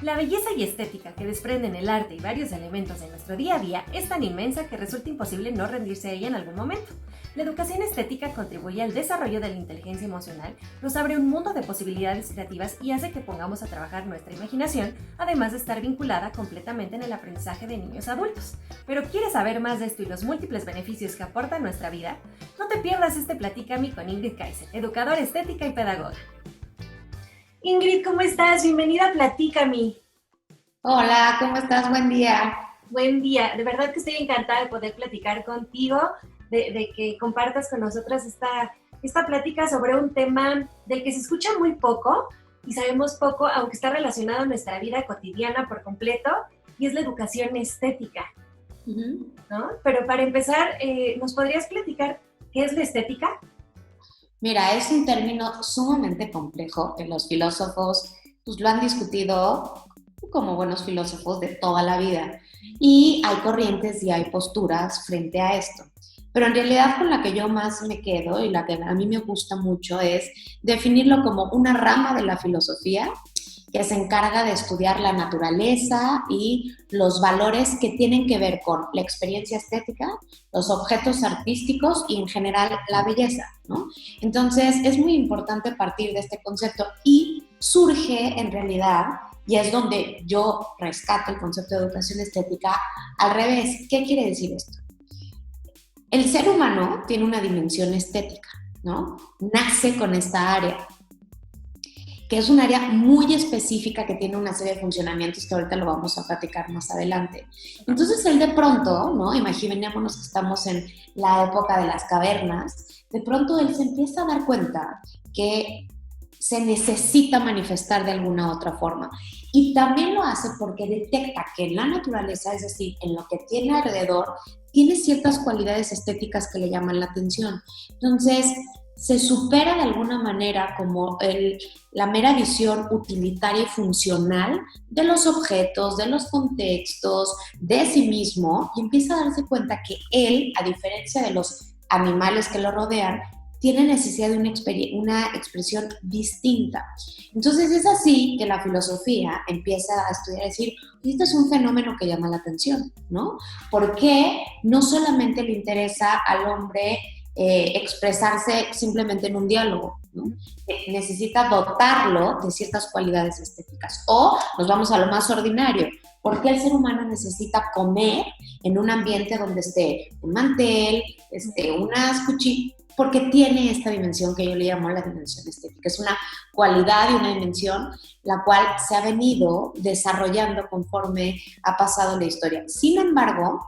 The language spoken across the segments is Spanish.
La belleza y estética que desprenden el arte y varios elementos de nuestro día a día es tan inmensa que resulta imposible no rendirse a ella en algún momento. La educación estética contribuye al desarrollo de la inteligencia emocional, nos abre un mundo de posibilidades creativas y hace que pongamos a trabajar nuestra imaginación, además de estar vinculada completamente en el aprendizaje de niños adultos. Pero ¿quieres saber más de esto y los múltiples beneficios que aporta a nuestra vida? No te pierdas este Platícame con Ingrid Kaiser, educadora estética y pedagoga. Ingrid, ¿cómo estás? Bienvenida a Platícame. Hola, ¿cómo estás? Buen día. Buen día. De verdad que estoy encantada de poder platicar contigo, de que compartas con nosotras esta plática sobre un tema del que se escucha muy poco y sabemos poco, aunque está relacionado a nuestra vida cotidiana por completo, y es la educación estética, ¿no? Pero para empezar, ¿nos podrías platicar qué es la estética? Mira, es un término sumamente complejo que los filósofos pues, lo han discutido como buenos filósofos de toda la vida. Y hay corrientes y hay posturas frente a esto. Pero en realidad con la que yo más me quedo y la que a mí me gusta mucho es definirlo como una rama de la filosofía que se encarga de estudiar la naturaleza y los valores que tienen que ver con la experiencia estética, los objetos artísticos y en general la belleza, ¿no? Entonces es muy importante partir de este concepto y surge en realidad, y es donde yo rescato el concepto de educación estética, al revés. ¿Qué quiere decir esto? El ser humano tiene una dimensión estética, ¿no? Nace con esta área, que es un área muy específica que tiene una serie de funcionamientos que ahorita lo vamos a platicar más adelante. Entonces él de pronto, ¿no? Imaginémonos que estamos en la época de las cavernas, de pronto él se empieza a dar cuenta que se necesita manifestar de alguna otra forma. Y también lo hace porque detecta que en la naturaleza, es decir, en lo que tiene alrededor, tiene ciertas cualidades estéticas que le llaman la atención. Entonces, se supera de alguna manera como la mera visión utilitaria y funcional de los objetos, de los contextos, de sí mismo, y empieza a darse cuenta que él, a diferencia de los animales que lo rodean, tiene necesidad de una expresión distinta. Entonces es así que la filosofía empieza a estudiar, a decir, esto es un fenómeno que llama la atención, ¿no? ¿Por qué no solamente le interesa al hombre expresarse simplemente en un diálogo, ¿no? Necesita dotarlo de ciertas cualidades estéticas. O nos vamos a lo más ordinario. ¿Por qué el ser humano necesita comer en un ambiente donde esté un mantel, unas cuchillas? Porque tiene esta dimensión que yo le llamo la dimensión estética. Es una cualidad y una dimensión la cual se ha venido desarrollando conforme ha pasado la historia. Sin embargo,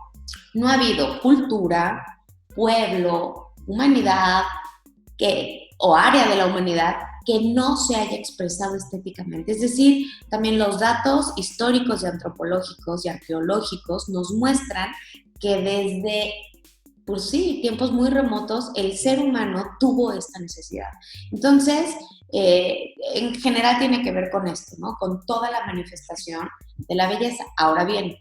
no ha habido cultura, pueblo, humanidad o área de la humanidad que no se haya expresado estéticamente. Es decir, también los datos históricos y antropológicos y arqueológicos nos muestran que desde tiempos muy remotos, el ser humano tuvo esta necesidad. Entonces, en general tiene que ver con esto, ¿no? Con toda la manifestación de la belleza. Ahora bien,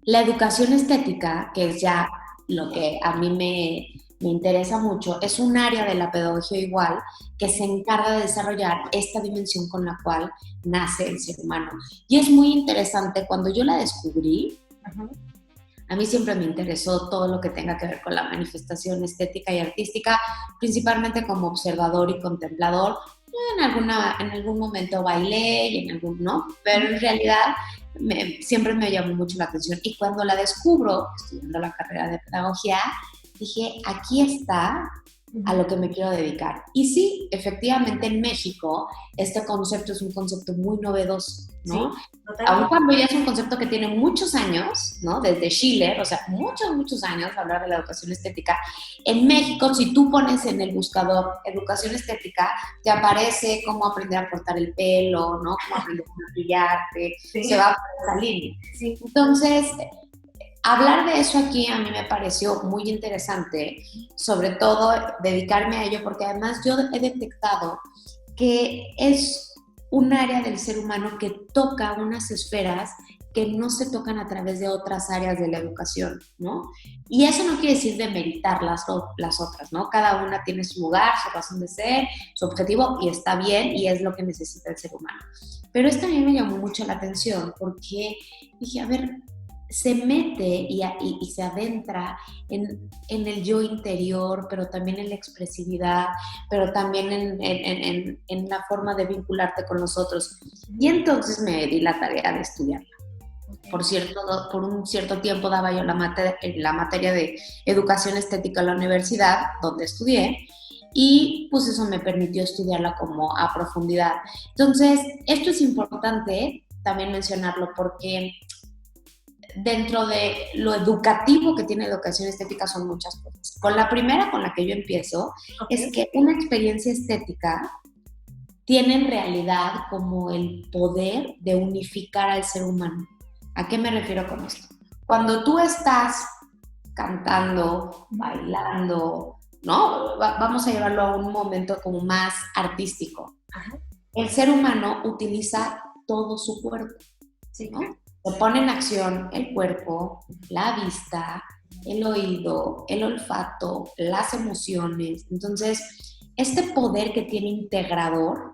la educación estética, que es ya lo que a mí me interesa mucho, es un área de la pedagogía igual que se encarga de desarrollar esta dimensión con la cual nace el ser humano. Y es muy interesante, cuando yo la descubrí, a mí siempre me interesó todo lo que tenga que ver con la manifestación estética y artística, principalmente como observador y contemplador. En algún momento bailé y ¿no? Pero en realidad siempre me llamó mucho la atención. Y cuando la descubro, estudiando la carrera de pedagogía, dije, aquí está a lo que me quiero dedicar. Y sí, efectivamente en México este concepto es un concepto muy novedoso, ¿no? Sí, aun cuando ya es un concepto que tiene muchos años, ¿no? Desde Schiller, o sea, muchos años hablar de la educación estética. En México, si tú pones en el buscador educación estética, te aparece cómo aprender a cortar el pelo, ¿no? Cómo aprender a maquillarte, se va por esa línea. Sí. Entonces, hablar de eso aquí a mí me pareció muy interesante, sobre todo dedicarme a ello, porque además yo he detectado que es un área del ser humano que toca unas esferas que no se tocan a través de otras áreas de la educación, ¿no? Y eso no quiere decir demeritar las otras, ¿no? Cada una tiene su lugar, su razón de ser, su objetivo, y está bien, y es lo que necesita el ser humano. Pero esto a mí me llamó mucho la atención, porque dije, a ver, se mete y se adentra en el yo interior, pero también en la expresividad, pero también en la forma de vincularte con los otros. Y entonces me di la tarea de estudiarla. Por un cierto tiempo daba yo la materia de educación estética en la universidad, donde estudié, y pues eso me permitió estudiarla como a profundidad. Entonces, esto es importante también mencionarlo, porque dentro de lo educativo que tiene educación estética son muchas cosas. Con la primera, con la que yo empiezo, es que una experiencia estética tiene en realidad como el poder de unificar al ser humano. ¿A qué me refiero con esto? Cuando tú estás cantando, bailando, ¿no? Vamos a llevarlo a un momento como más artístico. Ajá. El ser humano utiliza todo su cuerpo, ¿sí? ¿No? Se pone en acción el cuerpo, la vista, el oído, el olfato, las emociones. Entonces, este poder que tiene integrador,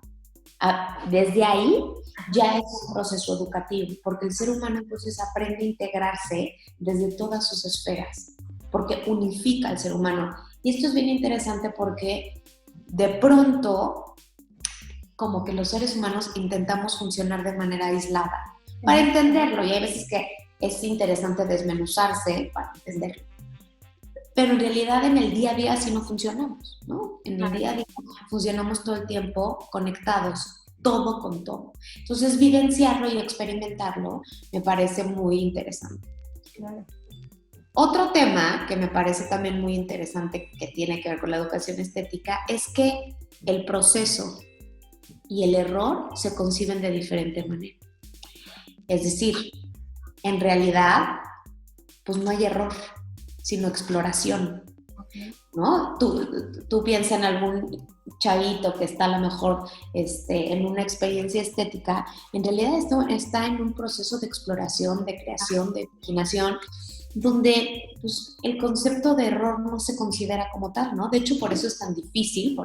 desde ahí ya es un proceso educativo, porque el ser humano entonces aprende a integrarse desde todas sus esferas, porque unifica al ser humano. Y esto es bien interesante porque de pronto, como que los seres humanos intentamos funcionar de manera aislada para entenderlo, y hay veces que es interesante desmenuzarse para entenderlo. Pero en realidad en el día a día así no funcionamos, ¿no? En el día a día funcionamos todo el tiempo conectados, todo con todo. Entonces, vivenciarlo y experimentarlo me parece muy interesante. Claro. Otro tema que me parece también muy interesante, que tiene que ver con la educación estética, es que el proceso y el error se conciben de diferente manera. Es decir, en realidad, pues no hay error, sino exploración, ¿no? Tú piensas en algún chavito que está a lo mejor en una experiencia estética, en realidad esto está en un proceso de exploración, de creación, de imaginación, donde pues, el concepto de error no se considera como tal, ¿no? De hecho, por eso es tan difícil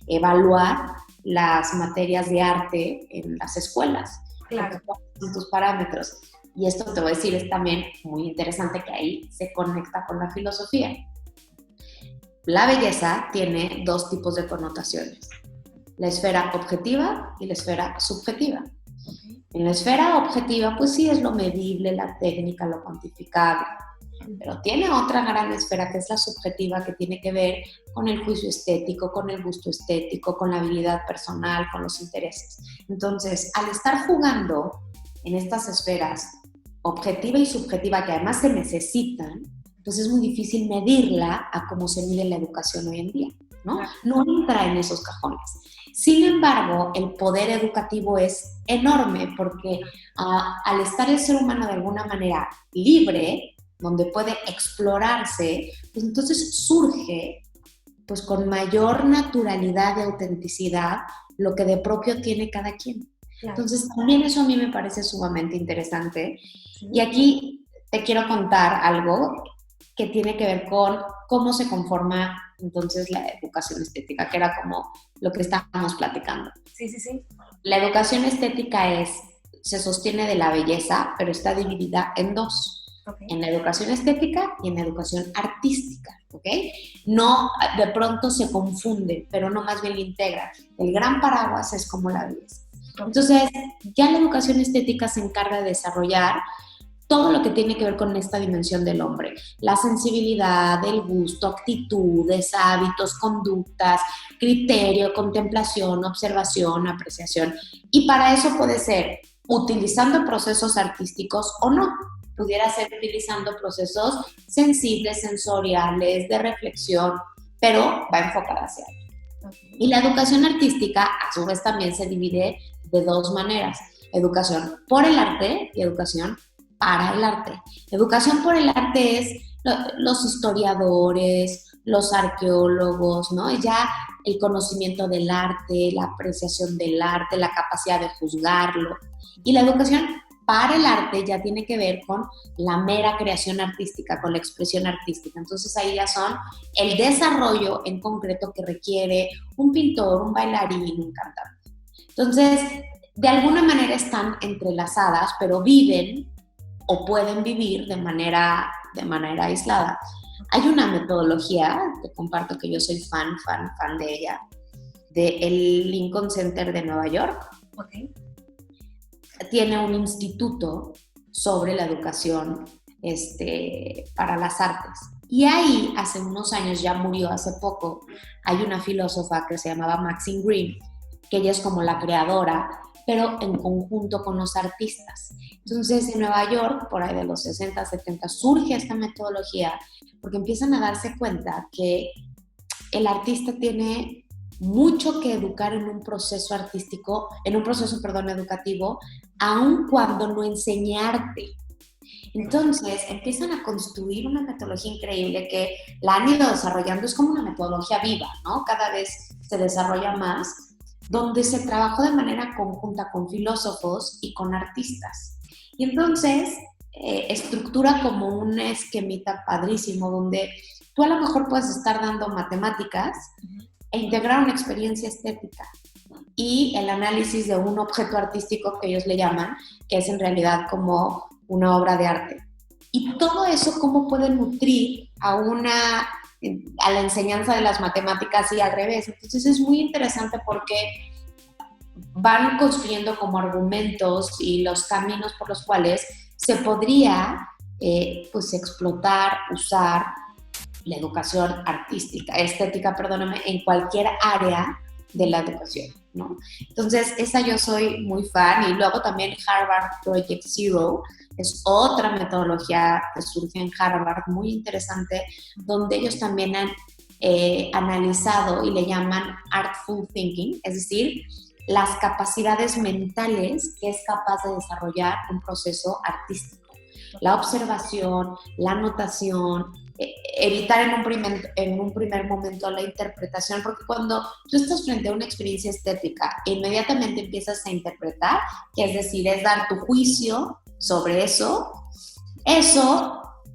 evaluar las materias de arte en las escuelas. Claro. Son tus parámetros. Y esto te voy a decir, es también muy interesante que ahí se conecta con la filosofía. La belleza tiene dos tipos de connotaciones: la esfera objetiva y la esfera subjetiva. En la esfera objetiva, pues sí es lo medible, la técnica, lo cuantificable, pero tiene otra gran esfera que es la subjetiva, que tiene que ver con el juicio estético, con el gusto estético, con la habilidad personal, con los intereses. Entonces, al estar jugando en estas esferas objetiva y subjetiva, que además se necesitan, pues es muy difícil medirla a cómo se mide la educación hoy en día, ¿no? No entra en esos cajones. Sin embargo, el poder educativo es enorme, porque al estar el ser humano de alguna manera libre, donde puede explorarse, pues entonces surge pues con mayor naturalidad y autenticidad lo que de propio tiene cada quien. Claro. Entonces también eso a mí me parece sumamente interesante. Sí. Y aquí te quiero contar algo que tiene que ver con cómo se conforma entonces la educación estética, que era como lo que estábamos platicando. Sí. La educación estética se sostiene de la belleza, pero está dividida en dos. Okay. En la educación estética y en la educación artística, ¿ok? No, de pronto se confunde, pero no, más bien la integra. El gran paraguas es como la belleza. Okay. Entonces, ya la educación estética se encarga de desarrollar todo lo que tiene que ver con esta dimensión del hombre: la sensibilidad, el gusto, actitudes, hábitos, conductas, criterio, contemplación, observación, apreciación. Y para eso puede ser utilizando procesos artísticos o no. Pudiera ser utilizando procesos sensibles, sensoriales, de reflexión, pero va enfocada hacia ahí. Okay. Y la educación artística, a su vez, también se divide de dos maneras: educación por el arte y educación para el arte. Educación por el arte es los historiadores, los arqueólogos, ¿no? Ya el conocimiento del arte, la apreciación del arte, la capacidad de juzgarlo. Y la educación para el arte ya tiene que ver con la mera creación artística, con la expresión artística. Entonces ahí ya son el desarrollo en concreto que requiere un pintor, un bailarín, un cantante. Entonces, de alguna manera están entrelazadas, pero viven o pueden vivir de manera aislada. Hay una metodología, te comparto que yo soy fan de ella, del Lincoln Center de Nueva York. Okay. Tiene un instituto sobre la educación para las artes. Y ahí, hace unos años, ya murió hace poco, hay una filósofa que se llamaba Maxine Greene, que ella es como la creadora, pero en conjunto con los artistas. Entonces, en Nueva York, por ahí de los 60, 70, surge esta metodología porque empiezan a darse cuenta que el artista tiene mucho que educar en un proceso artístico, educativo, aun cuando no enseñe arte. Entonces, empiezan a construir una metodología increíble que la han ido desarrollando, es como una metodología viva, ¿no? Cada vez se desarrolla más, donde se trabajó de manera conjunta con filósofos y con artistas. Y entonces, estructura como un esquemita padrísimo, donde tú a lo mejor puedes estar dando matemáticas e integrar una experiencia estética y el análisis de un objeto artístico que ellos le llaman, que es en realidad como una obra de arte. Y todo eso, ¿cómo puede nutrir a la enseñanza de las matemáticas y al revés? Entonces es muy interesante porque van construyendo como argumentos y los caminos por los cuales se podría explotar, usar la educación estética, en cualquier área de la educación, ¿no? Entonces, esa yo soy muy fan. Y luego también Harvard Project Zero es otra metodología que surge en Harvard, muy interesante, donde ellos también han analizado y le llaman artful thinking, es decir, las capacidades mentales que es capaz de desarrollar un proceso artístico. La observación, la anotación, evitar en un primer momento la interpretación, porque cuando tú estás frente a una experiencia estética e inmediatamente empiezas a interpretar, que es decir, es dar tu juicio sobre eso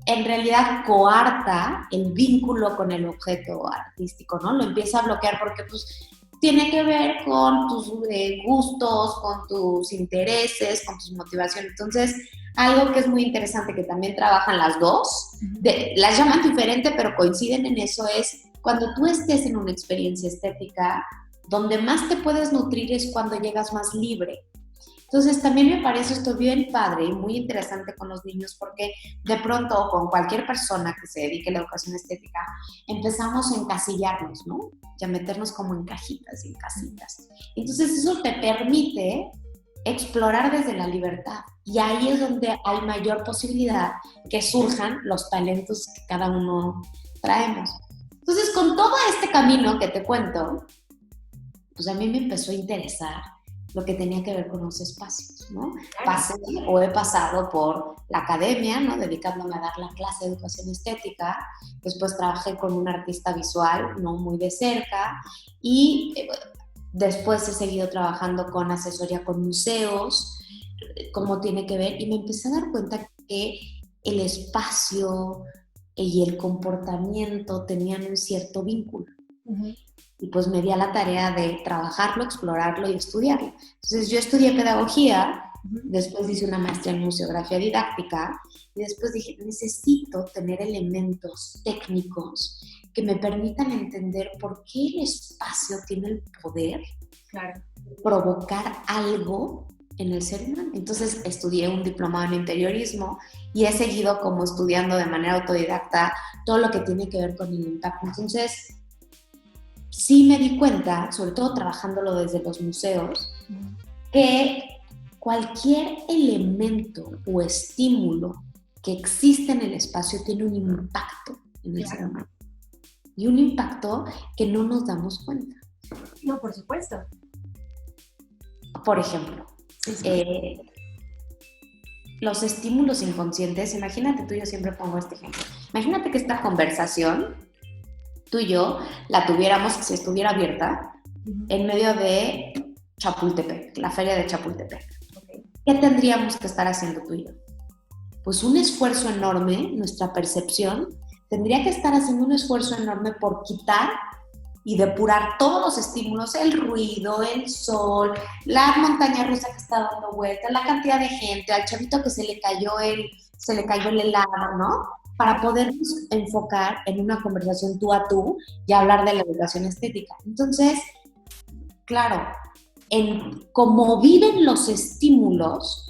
en realidad coarta el vínculo con el objeto artístico, ¿no? Lo empieza a bloquear porque tiene que ver con tus gustos, con tus intereses, con tus motivaciones. Entonces, algo que es muy interesante que también trabajan las dos, las llaman diferente, pero coinciden en eso, es cuando tú estés en una experiencia estética, donde más te puedes nutrir es cuando llegas más libre. Entonces, también me parece esto bien padre y muy interesante con los niños, porque de pronto, con cualquier persona que se dedique a la educación estética, empezamos a encasillarnos, ¿no? Y a meternos como en cajitas y en casitas. Entonces, eso te permite explorar desde la libertad. Y ahí es donde hay mayor posibilidad que surjan los talentos que cada uno traemos. Entonces, con todo este camino que te cuento, pues a mí me empezó a interesar lo que tenía que ver con los espacios, ¿no? He pasado por la academia, ¿no? Dedicándome a dar la clase de educación estética. Después trabajé con un artista visual, no muy de cerca, y después he seguido trabajando con asesoría con museos, cómo tiene que ver, y me empecé a dar cuenta que el espacio y el comportamiento tenían un cierto vínculo. Uh-huh. Y pues me di a la tarea de trabajarlo, explorarlo y estudiarlo. Entonces yo estudié pedagogía, después hice una maestría en museografía didáctica y después dije, necesito tener elementos técnicos que me permitan entender por qué el espacio tiene el poder de provocar algo en el ser humano. Entonces estudié un diplomado en interiorismo y he seguido como estudiando de manera autodidacta todo lo que tiene que ver con el impacto. Entonces sí me di cuenta, sobre todo trabajándolo desde los museos, que cualquier elemento o estímulo que existe en el espacio tiene un impacto en el ser humano. Y un impacto que no nos damos cuenta. No, por supuesto. Por ejemplo, los estímulos inconscientes, imagínate, tú y yo siempre pongo este ejemplo. Imagínate que esta conversación, tú y yo, la tuviéramos, si estuviera abierta, en medio de Chapultepec, la feria de Chapultepec. Okay. ¿qué tendríamos que estar haciendo tú y yo? Pues un esfuerzo enorme, nuestra percepción, tendría que estar haciendo un esfuerzo enorme por quitar y depurar todos los estímulos, el ruido, el sol, la montaña rusa que está dando vueltas, la cantidad de gente, al chavito que se le cayó el helado, ¿no? Para podernos enfocar en una conversación tú a tú y hablar de la educación estética. Entonces, claro, como viven los estímulos,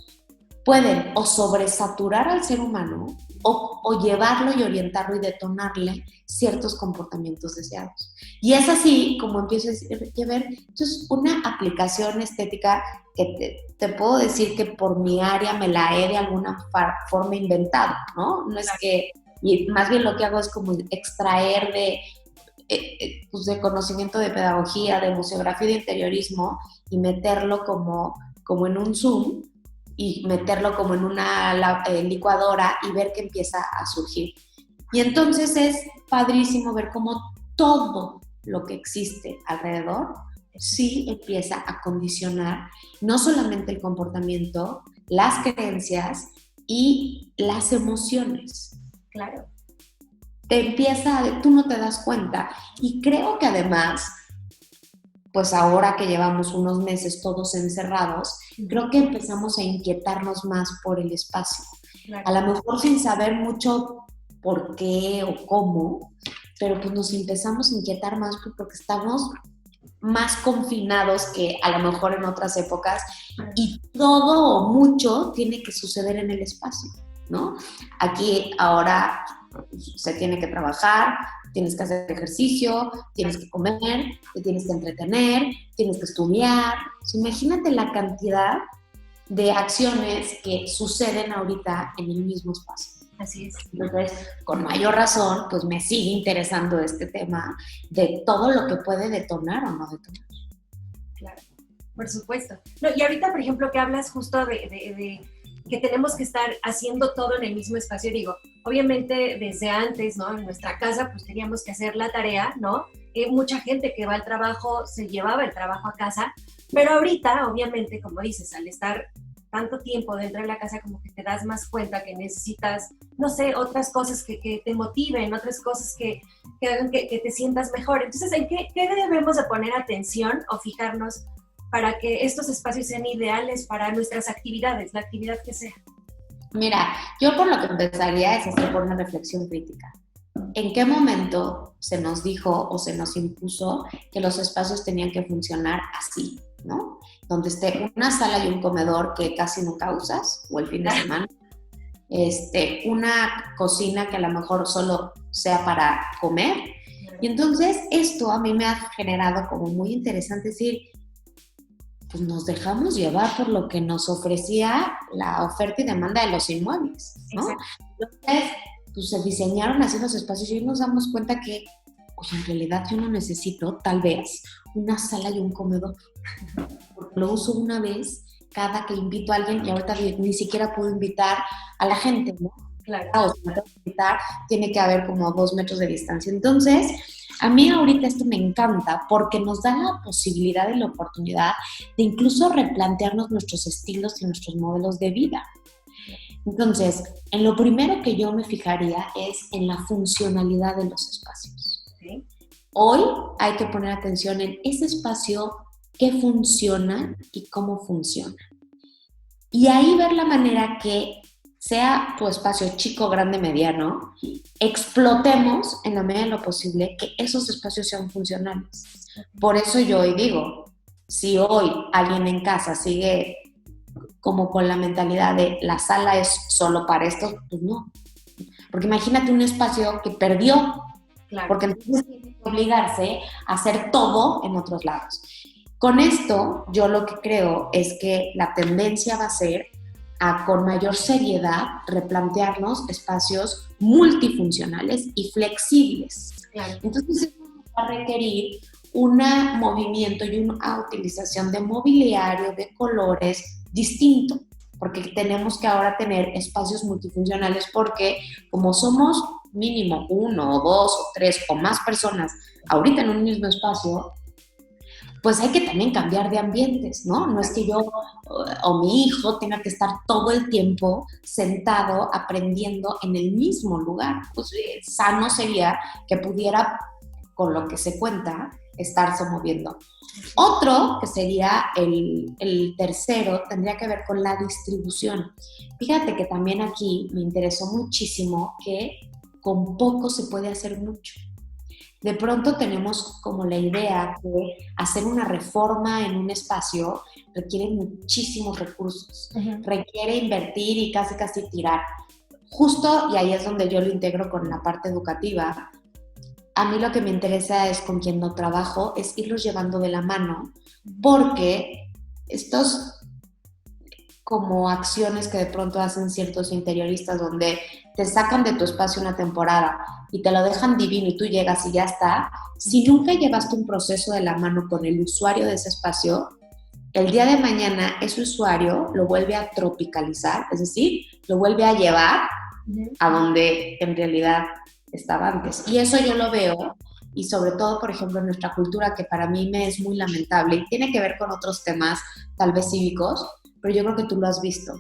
pueden o sobresaturar al ser humano o llevarlo y orientarlo y detonarle ciertos comportamientos deseados. Y es así como empiezo a ver, entonces una aplicación estética que te puedo decir que por mi área me la he de alguna forma inventado, ¿no? No es que, y más bien lo que hago es como extraer pues de conocimiento de pedagogía, de museografía y de interiorismo y meterlo como en un Zoom y meterlo como en una licuadora y ver qué empieza a surgir. Y entonces es padrísimo ver cómo todo lo que existe alrededor sí empieza a condicionar no solamente el comportamiento, las creencias y las emociones. Claro. Tú no te das cuenta. Y creo que además, pues ahora que llevamos unos meses todos encerrados, creo que empezamos a inquietarnos más por el espacio. Claro. A lo mejor sin saber mucho por qué o cómo, pero pues nos empezamos a inquietar más porque estamos más confinados que a lo mejor en otras épocas y todo o mucho tiene que suceder en el espacio, ¿no? Aquí ahora se tiene que trabajar, tienes que hacer ejercicio, tienes que comer, te tienes que entretener, tienes que estudiar. Imagínate la cantidad de acciones que suceden ahorita en el mismo espacio. Así es. Entonces, con mayor razón, pues me sigue interesando este tema de todo lo que puede detonar o no detonar. Claro, por supuesto. No, y ahorita, por ejemplo, que hablas justo de que tenemos que estar haciendo todo en el mismo espacio, digo, obviamente desde antes, ¿no? En nuestra casa, pues teníamos que hacer la tarea, ¿no? Mucha gente que va al trabajo se llevaba el trabajo a casa, pero ahorita, obviamente, como dices, al estar tanto tiempo dentro de la casa, como que te das más cuenta que necesitas, no sé, otras cosas que te motiven, otras cosas que hagan que te sientas mejor. Entonces, ¿en qué debemos de poner atención o fijarnos para que estos espacios sean ideales para nuestras actividades, la actividad que sea? Mira, yo por lo que empezaría es hacer por una reflexión crítica. ¿En qué momento se nos dijo o se nos impuso que los espacios tenían que funcionar así, ¿no? Donde esté una sala y un comedor que casi nunca usas, o el fin de semana, una cocina que a lo mejor solo sea para comer. Y entonces esto a mí me ha generado como muy interesante decir, pues nos dejamos llevar por lo que nos ofrecía la oferta y demanda de los inmuebles, ¿no? Entonces, pues se diseñaron así los espacios y hoy nos damos cuenta que, pues en realidad yo no necesito, tal vez, una sala y un comedor. Porque lo uso una vez cada que invito a alguien y ahorita ni siquiera puedo invitar a la gente, ¿no? Claro. O si me tengo que invitar, tiene que haber como 2 metros de distancia. Entonces, a mí ahorita esto me encanta porque nos da la posibilidad y la oportunidad de incluso replantearnos nuestros estilos y nuestros modelos de vida. Entonces, en lo primero que yo me fijaría es en la funcionalidad de los espacios. ¿Sí? Hoy hay que poner atención en ese espacio, qué funciona y cómo funciona. Y ahí ver la manera que sea tu espacio chico, grande, mediano, explotemos en la medida de lo posible que esos espacios sean funcionales. Por eso yo hoy digo, si hoy alguien en casa sigue como con la mentalidad de la sala es solo para esto, pues no. Porque imagínate un espacio que perdió, claro. Porque entonces tiene que obligarse a hacer todo en otros lados. Con esto, yo lo que creo es que la tendencia va a ser a con mayor seriedad replantearnos espacios multifuncionales y flexibles. Claro. Entonces, eso va a requerir un movimiento y una utilización de mobiliario, de colores distinto, porque tenemos que ahora tener espacios multifuncionales porque como somos mínimo 1 o 2 o 3 o más personas ahorita en un mismo espacio, pues hay que también cambiar de ambientes, ¿no? No es que yo o mi hijo tenga que estar todo el tiempo sentado aprendiendo en el mismo lugar. Pues sano sería que pudiera, con lo que se cuenta, estarse moviendo. Otro, que sería el tercero, tendría que ver con la distribución. Fíjate que también aquí me interesó muchísimo que con poco se puede hacer mucho. De pronto tenemos como la idea que hacer una reforma en un espacio requiere muchísimos recursos, requiere invertir y casi casi tirar. Justo, y ahí es donde yo lo integro con la parte educativa, a mí lo que me interesa es con quien no trabajo, es irlos llevando de la mano, porque estos como acciones que de pronto hacen ciertos interioristas donde te sacan de tu espacio una temporada y te lo dejan divino y tú llegas y ya está, si nunca llevaste un proceso de la mano con el usuario de ese espacio, el día de mañana ese usuario lo vuelve a tropicalizar, es decir, lo vuelve a llevar a donde en realidad estaba antes. Y eso yo lo veo, y sobre todo, por ejemplo, en nuestra cultura, que para mí me es muy lamentable y tiene que ver con otros temas, tal vez cívicos, pero yo creo que tú lo has visto.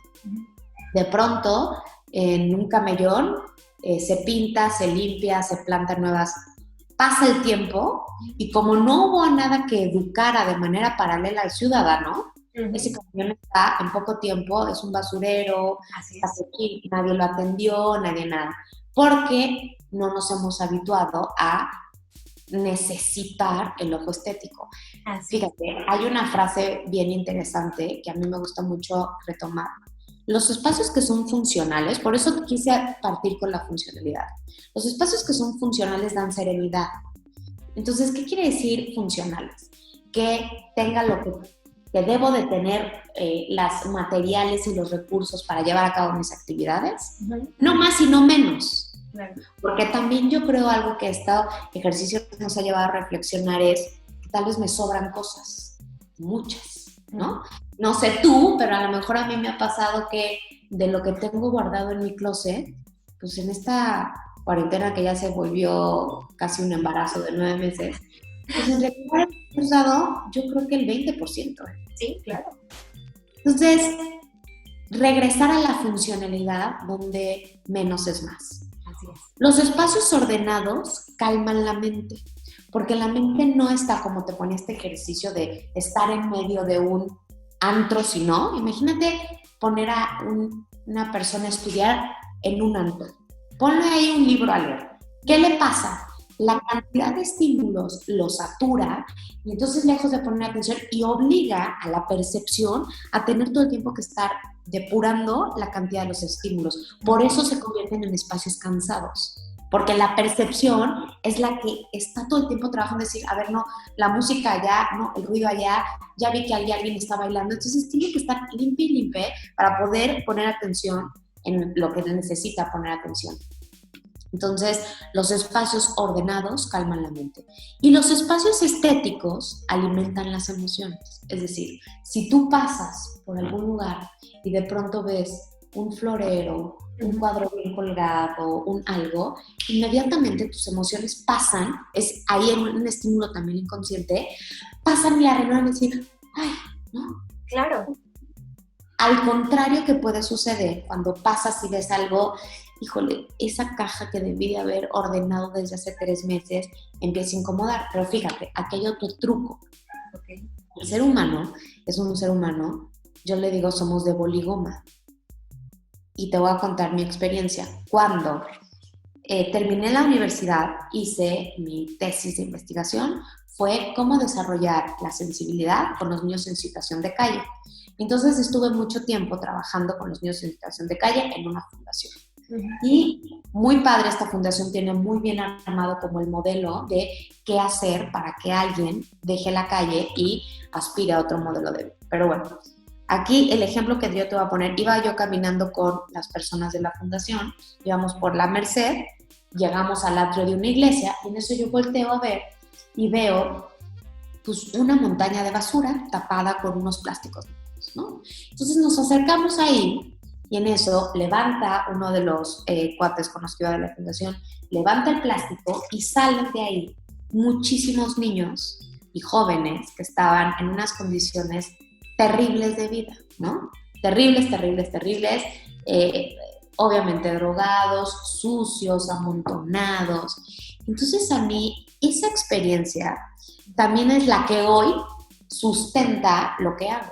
De pronto, en un camellón, se pinta, se limpia, se plantan nuevas. Pasa el tiempo y como no hubo nada que educara de manera paralela al ciudadano, ese camellón está en poco tiempo, es un basurero, está aquí, nadie lo atendió, nadie nada. Porque no nos hemos habituado a necesitar el ojo estético. Fíjate, hay una frase bien interesante que a mí me gusta mucho retomar. Los espacios que son funcionales, por eso quise partir con la funcionalidad. Los espacios que son funcionales dan serenidad. Entonces, ¿qué quiere decir funcionales? Que tenga lo que debo de tener, los materiales y los recursos para llevar a cabo mis actividades, no más y no menos. Claro. Porque también yo creo algo que este ejercicio nos ha llevado a reflexionar es que tal vez me sobran cosas, muchas, ¿no? No sé tú, pero a lo mejor a mí me ha pasado que de lo que tengo guardado en mi closet, pues en esta cuarentena que ya se volvió casi un embarazo de 9 meses, pues en realidad he usado yo creo que el 20%. Sí, claro. Entonces, regresar a la funcionalidad donde menos es más. Los espacios ordenados calman la mente, porque la mente no está como te pone este ejercicio de estar en medio de un antro, sino, imagínate poner a una persona a estudiar en un antro. Ponle ahí un libro a leer. ¿Qué le pasa? La cantidad de estímulos lo satura y entonces lejos de poner atención y obliga a la percepción a tener todo el tiempo que estar depurando la cantidad de los estímulos. Por eso se convierten en espacios cansados, porque la percepción es la que está todo el tiempo trabajando, decir, a ver, no, la música allá, no, el ruido allá, ya vi que alguien está bailando, entonces tiene que estar limpio y limpio para poder poner atención en lo que necesita poner atención. Entonces, los espacios ordenados calman la mente. Y los espacios estéticos alimentan las emociones. Es decir, si tú pasas por algún lugar y de pronto ves un florero, un cuadro bien colgado, un algo, inmediatamente tus emociones pasan, es ahí un estímulo también inconsciente, pasan y arreglan y decir, ay, ¿no? Claro. Al contrario que puede suceder cuando pasas y ves algo, híjole, esa caja que debí de haber ordenado desde hace 3 meses empieza a incomodar. Pero fíjate, aquí hay otro truco. Okay. El ser humano es un ser humano, yo le digo somos de boligoma. Y te voy a contar mi experiencia. Cuando terminé la universidad, hice mi tesis de investigación, fue cómo desarrollar la sensibilidad con los niños en situación de calle. Entonces estuve mucho tiempo trabajando con los niños en situación de calle en una fundación. Y muy padre, esta fundación tiene muy bien armado como el modelo de qué hacer para que alguien deje la calle y aspire a otro modelo de vida. Pero bueno, aquí el ejemplo que yo te voy a poner, iba yo caminando con las personas de la fundación, íbamos por la Merced, llegamos al atrio de una iglesia y en eso yo volteo a ver y veo pues una montaña de basura tapada con unos plásticos, ¿no? Entonces nos acercamos ahí y en eso levanta uno de los cuates con los que iba de la fundación, levanta el plástico y salen de ahí muchísimos niños y jóvenes que estaban en unas condiciones terribles de vida, ¿no? Terribles, terribles, terribles. Obviamente drogados, sucios, amontonados. Entonces a mí esa experiencia también es la que hoy sustenta lo que hago.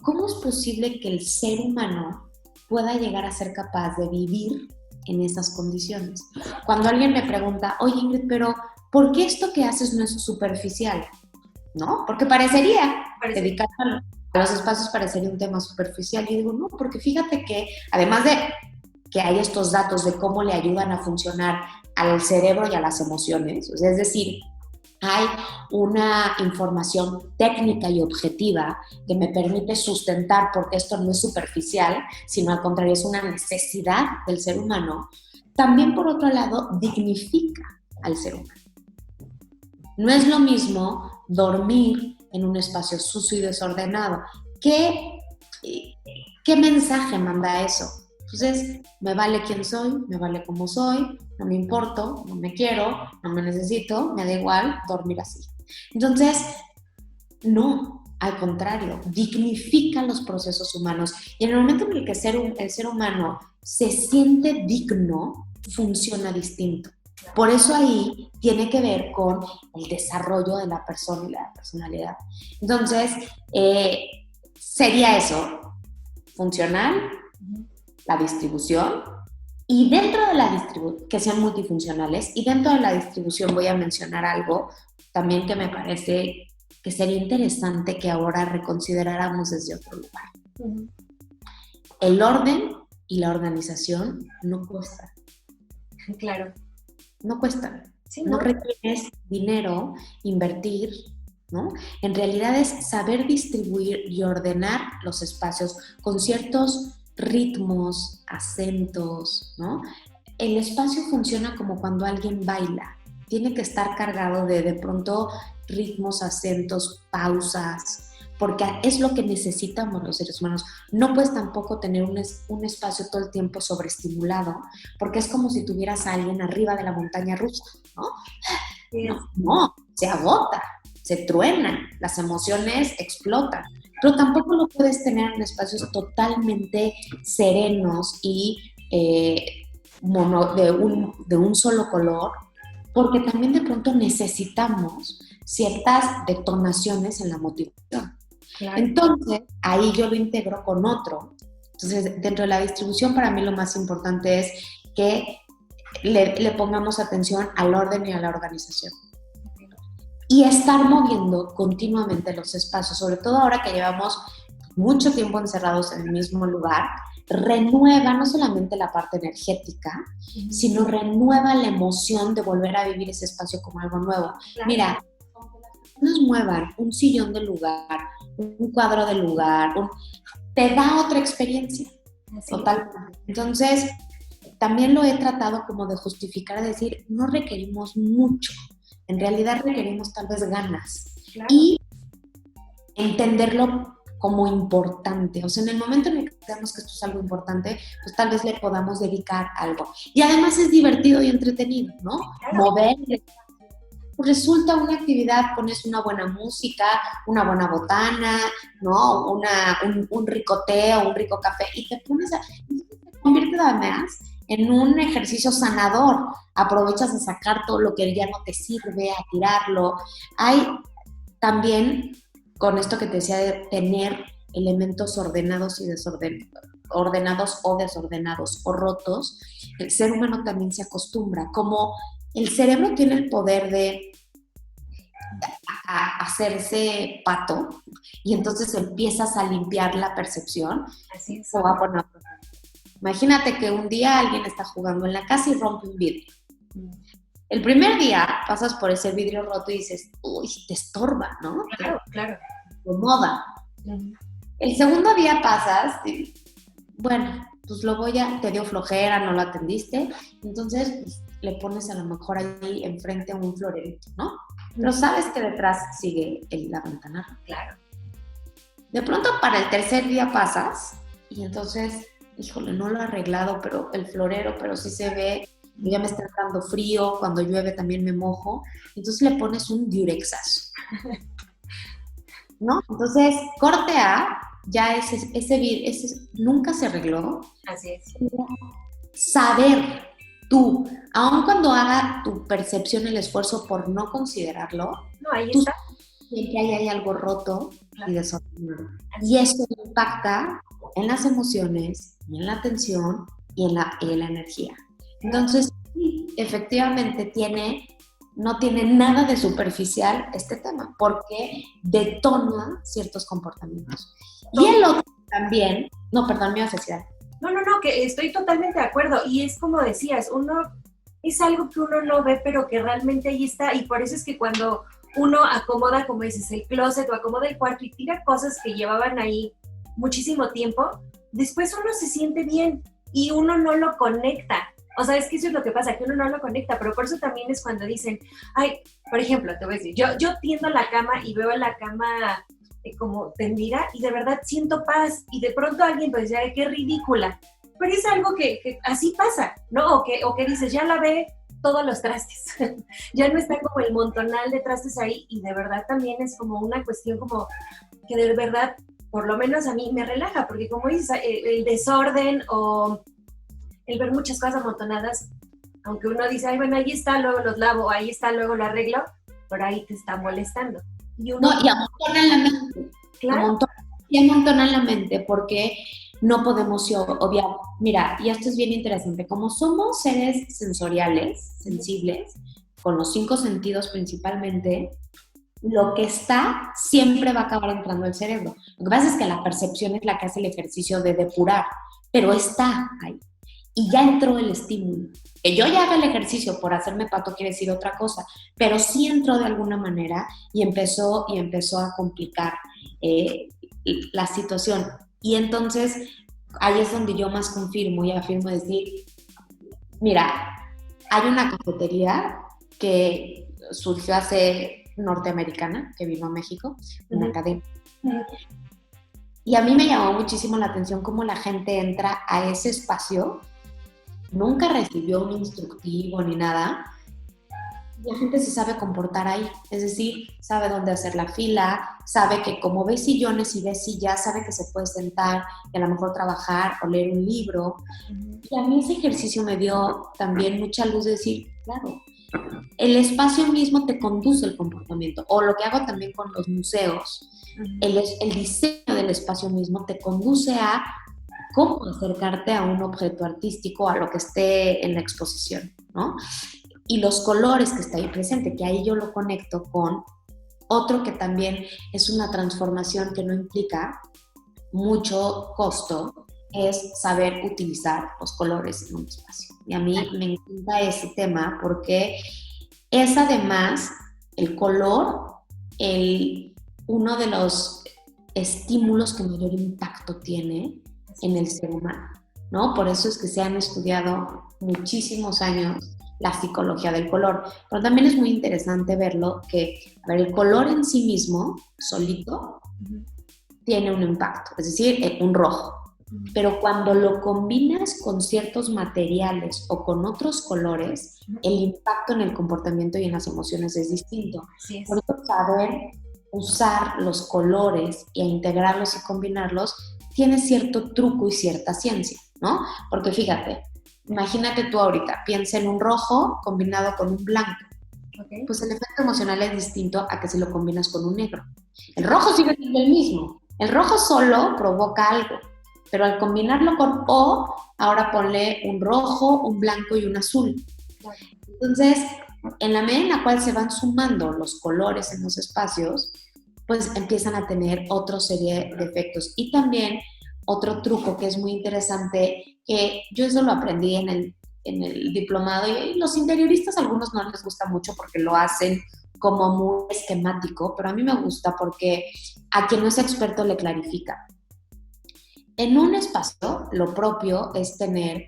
¿Cómo es posible que el ser humano pueda llegar a ser capaz de vivir en esas condiciones? Cuando alguien me pregunta, oye Ingrid, pero ¿por qué esto que haces no es superficial? ¿No? Porque parecería dedicar a los espacios parecería un tema superficial. Y digo, no, porque fíjate que además de que hay estos datos de cómo le ayudan a funcionar al cerebro y a las emociones, o sea, es decir, hay una información técnica y objetiva que me permite sustentar porque esto no es superficial, sino al contrario, es una necesidad del ser humano. También, por otro lado, dignifica al ser humano. No es lo mismo dormir en un espacio sucio y desordenado. ¿Qué mensaje manda eso? Entonces, me vale quién soy, me vale cómo soy, no me importo, no me quiero, no me necesito, me da igual dormir así. Entonces, no, al contrario, dignifica los procesos humanos. Y en el momento en el que el ser humano se siente digno, funciona distinto. Por eso ahí tiene que ver con el desarrollo de la persona y la personalidad. Entonces, sería eso, funcional, la distribución, y dentro de la distribución, que sean multifuncionales, y dentro de la distribución voy a mencionar algo también que me parece que sería interesante que ahora reconsideráramos desde otro lugar. El orden y la organización no cuestan. Claro. No cuestan. Sí, no requieres dinero, invertir, ¿no? En realidad es saber distribuir y ordenar los espacios con ciertos ritmos, acentos, ¿no? El espacio funciona como cuando alguien baila. Tiene que estar cargado de pronto ritmos, acentos, pausas, porque es lo que necesitamos los seres humanos. No puedes tampoco tener un espacio todo el tiempo sobreestimulado, porque es como si tuvieras a alguien arriba de la montaña rusa, ¿no? Sí. No, se agota, se truena, las emociones explotan. Pero tampoco lo puedes tener en espacios totalmente serenos y de un solo color, porque también de pronto necesitamos ciertas detonaciones en la motivación. Claro. Entonces, ahí yo lo integro con otro. Entonces, dentro de la distribución, para mí lo más importante es que le pongamos atención al orden y a la organización. Y estar moviendo continuamente los espacios, sobre todo ahora que llevamos mucho tiempo encerrados en el mismo lugar, renueva no solamente la parte energética, sino renueva la emoción de volver a vivir ese espacio como algo nuevo. Claro. Mira, nos muevan un sillón del lugar, un cuadro del lugar, te da otra experiencia. Así. Totalmente. Entonces, también lo he tratado como de justificar, decir, no requerimos mucho. En realidad requerimos tal vez ganas. Claro. Y entenderlo como importante. O sea, en el momento en el que sabemos que esto es algo importante, pues tal vez le podamos dedicar algo. Y además es divertido y entretenido, ¿no? Claro. Mover. Pues resulta una actividad, pones una buena música, una buena botana, ¿no? Un rico té o un rico café y te pones a... Se convierte además en un ejercicio sanador. Aprovechas de sacar todo lo que ya no te sirve, a tirarlo. Hay también, con esto que te decía de tener elementos ordenados y ordenados o desordenados o rotos, el ser humano también se acostumbra. Como el cerebro tiene el poder de hacerse pato y entonces empiezas a limpiar la percepción. Así es. O va a poner. Imagínate que un día alguien está jugando en la casa y rompe un vidrio. El primer día pasas por ese vidrio roto y dices, uy, te estorba, ¿no? Claro, claro. Te incomoda. El segundo día pasas y, bueno, pues te dio flojera, no lo atendiste, entonces pues, le pones a lo mejor ahí enfrente un florerito, ¿no? Pero sabes que detrás sigue la ventana. Claro. De pronto para el tercer día pasas y entonces, híjole, no lo he arreglado, pero el florero, pero sí se ve, ya me está dando frío, cuando llueve también me mojo, entonces le pones un diurexazo. ¿no? Entonces, corte A, ya ese nunca se arregló. Así es. Saber tú, aun cuando haga tu percepción el esfuerzo por no considerarlo, No, ahí tú está. sabes que ahí hay algo roto Claro. y desordenado. Y eso impacta en las emociones, y en la atención y en la energía. Entonces, sí, efectivamente no tiene nada de superficial este tema, porque detona ciertos comportamientos. Y el otro también, no, perdón, me ibas a decir algo. No, que estoy totalmente de acuerdo. Y es como decías, es algo que uno no ve, pero que realmente ahí está. Y por eso es que cuando uno acomoda, como dices, el closet o acomoda el cuarto y tira cosas que llevaban ahí muchísimo tiempo, después uno se siente bien y uno no lo conecta. O sea, es que eso es lo que pasa, que uno no lo conecta, pero por eso también es cuando dicen, ay, por ejemplo, te voy a decir, yo tiendo la cama y veo la cama como tendida y de verdad siento paz y de pronto alguien pues ya, qué ridícula, pero es algo que así pasa, ¿no? O que dices, ya la ve todos los trastes, ya no está como el montonal de trastes ahí y de verdad también es como una cuestión como que de verdad, por lo menos a mí me relaja, porque como dices, el desorden o el ver muchas cosas amontonadas, aunque uno dice, ay, bueno, ahí está, luego los lavo, ahí está, luego lo arreglo, pero ahí te está molestando. Y uno, No, y amontona en la mente. claro. Amontona en la mente porque no podemos obviar. Mira, y esto es bien interesante. Como somos seres sensoriales, sensibles, con los 5 sentidos principalmente, lo que está siempre va a acabar entrando al cerebro. Lo que pasa es que la percepción es la que hace el ejercicio de depurar, pero está ahí. Y ya entró el estímulo. Que yo ya haga el ejercicio por hacerme pato quiere decir otra cosa, pero sí entró de alguna manera y empezó a complicar la situación. Y entonces ahí es donde yo más confirmo y afirmo decir, mira, hay una cafetería que surgió norteamericana, que vino a México, una cadena. Y a mí me llamó muchísimo la atención cómo la gente entra a ese espacio, nunca recibió un instructivo ni nada, la gente se sabe comportar ahí, es decir, sabe dónde hacer la fila, sabe que como ve sillones y ve sillas, sabe que se puede sentar y a lo mejor trabajar o leer un libro. Y a mí ese ejercicio me dio también mucha luz de decir, claro, el espacio mismo te conduce el comportamiento, o lo que hago también con los museos, el diseño del espacio mismo te conduce a cómo acercarte a un objeto artístico, a lo que esté en la exposición, ¿no? Y los colores que está ahí presente, que ahí yo lo conecto con otro que también es una transformación que no implica mucho costo, es saber utilizar los colores en un espacio. Y a mí me encanta ese tema porque es además el color uno de los estímulos que mayor impacto tiene en el ser humano, ¿no? Por eso es que se han estudiado muchísimos años la psicología del color, pero también es muy interesante verlo que, a ver, el color en sí mismo, solito, tiene un impacto, es decir, un rojo, pero cuando lo combinas con ciertos materiales o con otros colores, el impacto en el comportamiento y en las emociones es distinto. Sí es. Por eso saber usar los colores e integrarlos y combinarlos tiene cierto truco y cierta ciencia, ¿no? Porque fíjate, imagínate tú ahorita, piensa en un rojo combinado con un blanco. Okay. Pues el efecto emocional es distinto a que si lo combinas con un negro. El rojo sigue siendo el mismo. El rojo solo provoca algo, pero al combinarlo con O, ahora ponle un rojo, un blanco y un azul. Entonces, en la medida en la cual se van sumando los colores en los espacios, pues empiezan a tener otra serie de efectos. Y también otro truco que es muy interesante, que yo eso lo aprendí en el diplomado, y los interioristas a algunos no les gusta mucho porque lo hacen como muy esquemático, pero a mí me gusta porque a quien no es experto le clarifica. En un espacio, lo propio es tener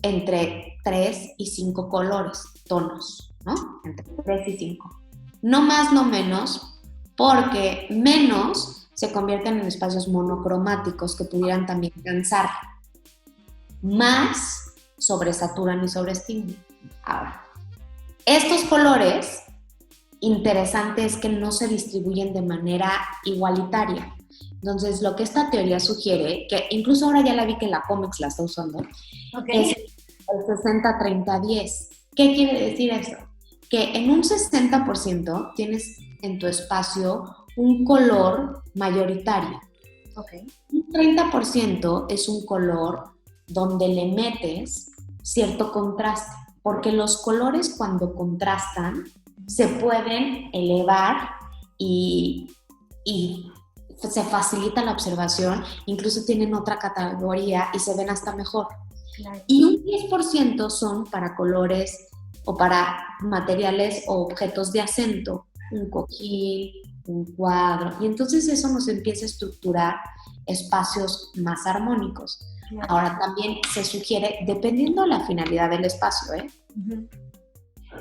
entre 3 y 5 colores, tonos, ¿no? Entre 3 y 5. No más, no menos, porque menos se convierten en espacios monocromáticos que pudieran también cansar. Más sobresaturan y sobreestimulan. Ahora, estos colores interesante es que no se distribuyen de manera igualitaria. Entonces, lo que esta teoría sugiere, que incluso ahora ya la vi que la COMEX la está usando, es el 60-30-10. ¿Qué quiere decir eso? Que en un 60% tienes en tu espacio un color mayoritario. Un 30% es un color donde le metes cierto contraste, porque los colores cuando contrastan se pueden elevar y se facilita la observación, incluso tienen otra categoría y se ven hasta mejor. Claro. Y un 10% son para colores o para materiales o objetos de acento, un cojín, un cuadro, y entonces eso nos empieza a estructurar espacios más armónicos. Claro. Ahora también se sugiere, dependiendo de la finalidad del espacio,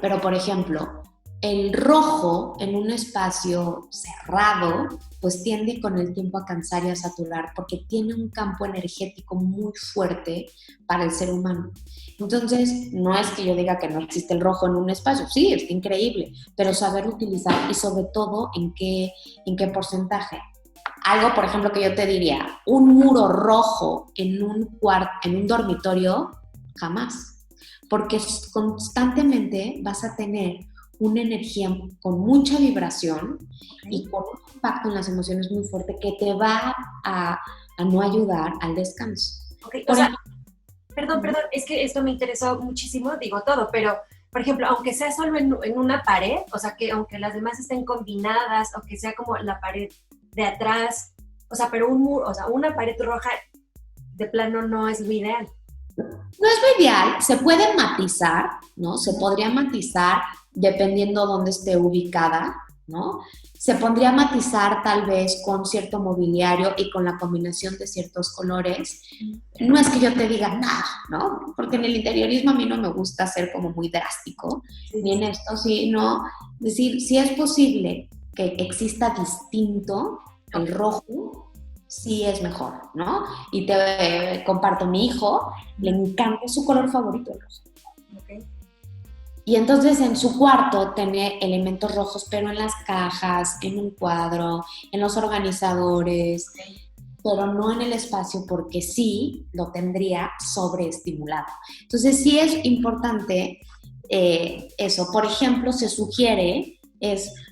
pero por ejemplo, el rojo en un espacio cerrado, pues tiende con el tiempo a cansar y a saturar porque tiene un campo energético muy fuerte para el ser humano. Entonces, no es que yo diga que no existe el rojo en un espacio, sí, es increíble, pero saber utilizar y sobre todo en qué porcentaje. Algo, por ejemplo, que yo te diría, un muro rojo en un dormitorio, jamás, porque constantemente vas a tener una energía con mucha vibración y con un impacto en las emociones muy fuerte que te va a no ayudar al descanso. Perdón, es que esto me interesó muchísimo, digo todo, pero, por ejemplo, aunque sea solo en una pared, o sea, que aunque las demás estén combinadas, o que sea como la pared de atrás, o sea, pero un muro, o sea, una pared roja de plano no es lo ideal. No es lo ideal, se puede matizar, ¿no? Se podría matizar dependiendo dónde esté ubicada, ¿no? Se podría matizar tal vez con cierto mobiliario y con la combinación de ciertos colores. No es que yo te diga nada, ¿no? Porque en el interiorismo a mí no me gusta ser como muy drástico, ni en esto, sino decir, si es posible que exista distinto el rojo, sí es mejor, ¿no? Y te comparto, mi hijo le encanta su color favorito el rojo. Y entonces en su cuarto tiene elementos rojos, pero en las cajas, en un cuadro, en los organizadores, pero no en el espacio porque sí lo tendría sobreestimulado. Entonces sí es importante eso. Por ejemplo, se sugiere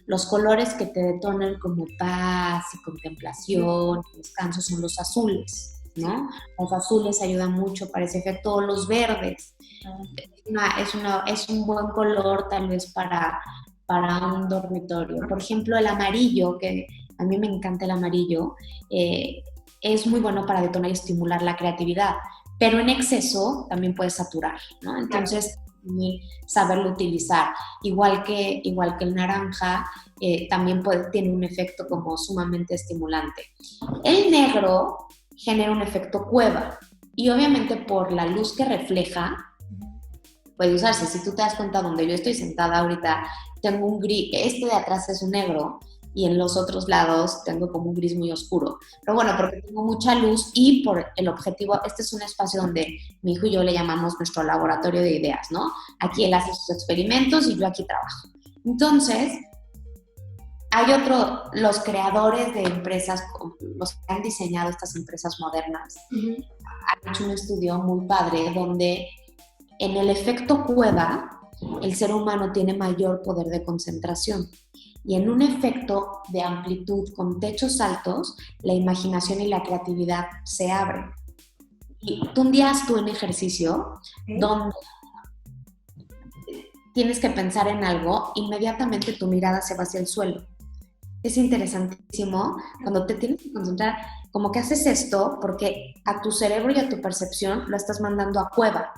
los colores que te detonan como paz y contemplación, descanso, son los azules, ¿no? Los azules ayudan mucho para ese efecto, los verdes. Es un buen color tal vez para un dormitorio. Por ejemplo, el amarillo, que a mí me encanta el amarillo, es muy bueno para detonar y estimular la creatividad, pero en exceso también puede saturar, ¿no? Entonces, saberlo utilizar. Igual que el naranja, también tiene un efecto como sumamente estimulante. El negro genera un efecto cueva y obviamente por la luz que refleja, puede usarse. Si tú te das cuenta donde yo estoy sentada ahorita, tengo un gris, de atrás es un negro y en los otros lados tengo como un gris muy oscuro. Pero bueno, porque tengo mucha luz y por el objetivo, este es un espacio donde mi hijo y yo le llamamos nuestro laboratorio de ideas, ¿no? Aquí él hace sus experimentos y yo aquí trabajo. Entonces, hay los creadores de empresas, los que han diseñado estas empresas modernas, han hecho un estudio muy padre donde en el efecto cueva, el ser humano tiene mayor poder de concentración. Y en un efecto de amplitud con techos altos, la imaginación y la creatividad se abren. Y un día haz tú un ejercicio donde tienes que pensar en algo, inmediatamente tu mirada se va hacia el suelo. Es interesantísimo cuando te tienes que concentrar, como que haces esto porque a tu cerebro y a tu percepción lo estás mandando a cueva.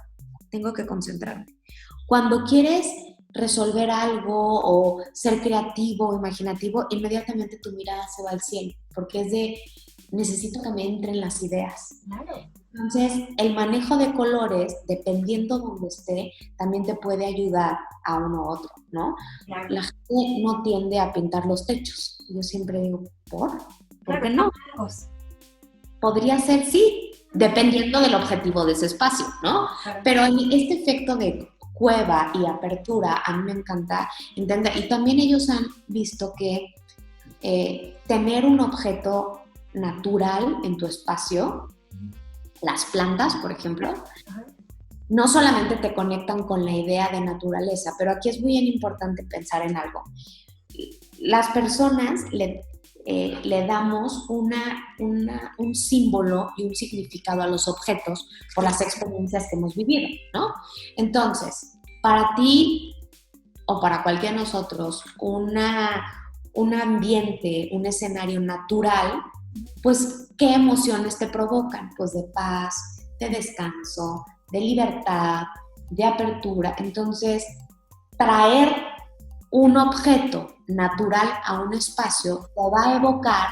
Tengo que concentrarme. Cuando quieres resolver algo o ser creativo o imaginativo, inmediatamente tu mirada se va al cielo, porque necesito que me entren las ideas. Claro. Entonces, el manejo de colores, dependiendo donde esté, también te puede ayudar a uno u otro, ¿no? Claro. La gente no tiende a pintar los techos. Yo siempre digo, ¿por qué no? Podría ser, sí, dependiendo del objetivo de ese espacio, ¿no? Claro. Pero este efecto de cueva y apertura, a mí me encanta entender. Y también ellos han visto que tener un objeto natural en tu espacio, las plantas, por ejemplo, no solamente te conectan con la idea de naturaleza, pero aquí es muy importante pensar en algo. Las personas le damos un símbolo y un significado a los objetos por las experiencias que hemos vivido, ¿no? Entonces, para ti o para cualquiera de nosotros, un ambiente, un escenario natural, pues, ¿qué emociones te provocan? Pues de paz, de descanso, de libertad, de apertura. Entonces, traer un objeto natural a un espacio te va a evocar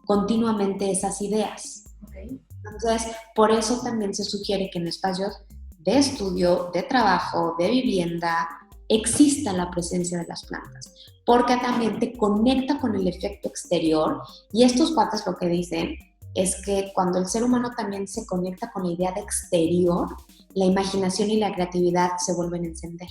continuamente esas ideas. Okay. Entonces, por eso también se sugiere que en espacios de estudio, de trabajo, de vivienda, exista la presencia de las plantas, porque también te conecta con el efecto exterior, y estos cuates lo que dicen es que cuando el ser humano también se conecta con la idea de exterior, la imaginación y la creatividad se vuelven a encender,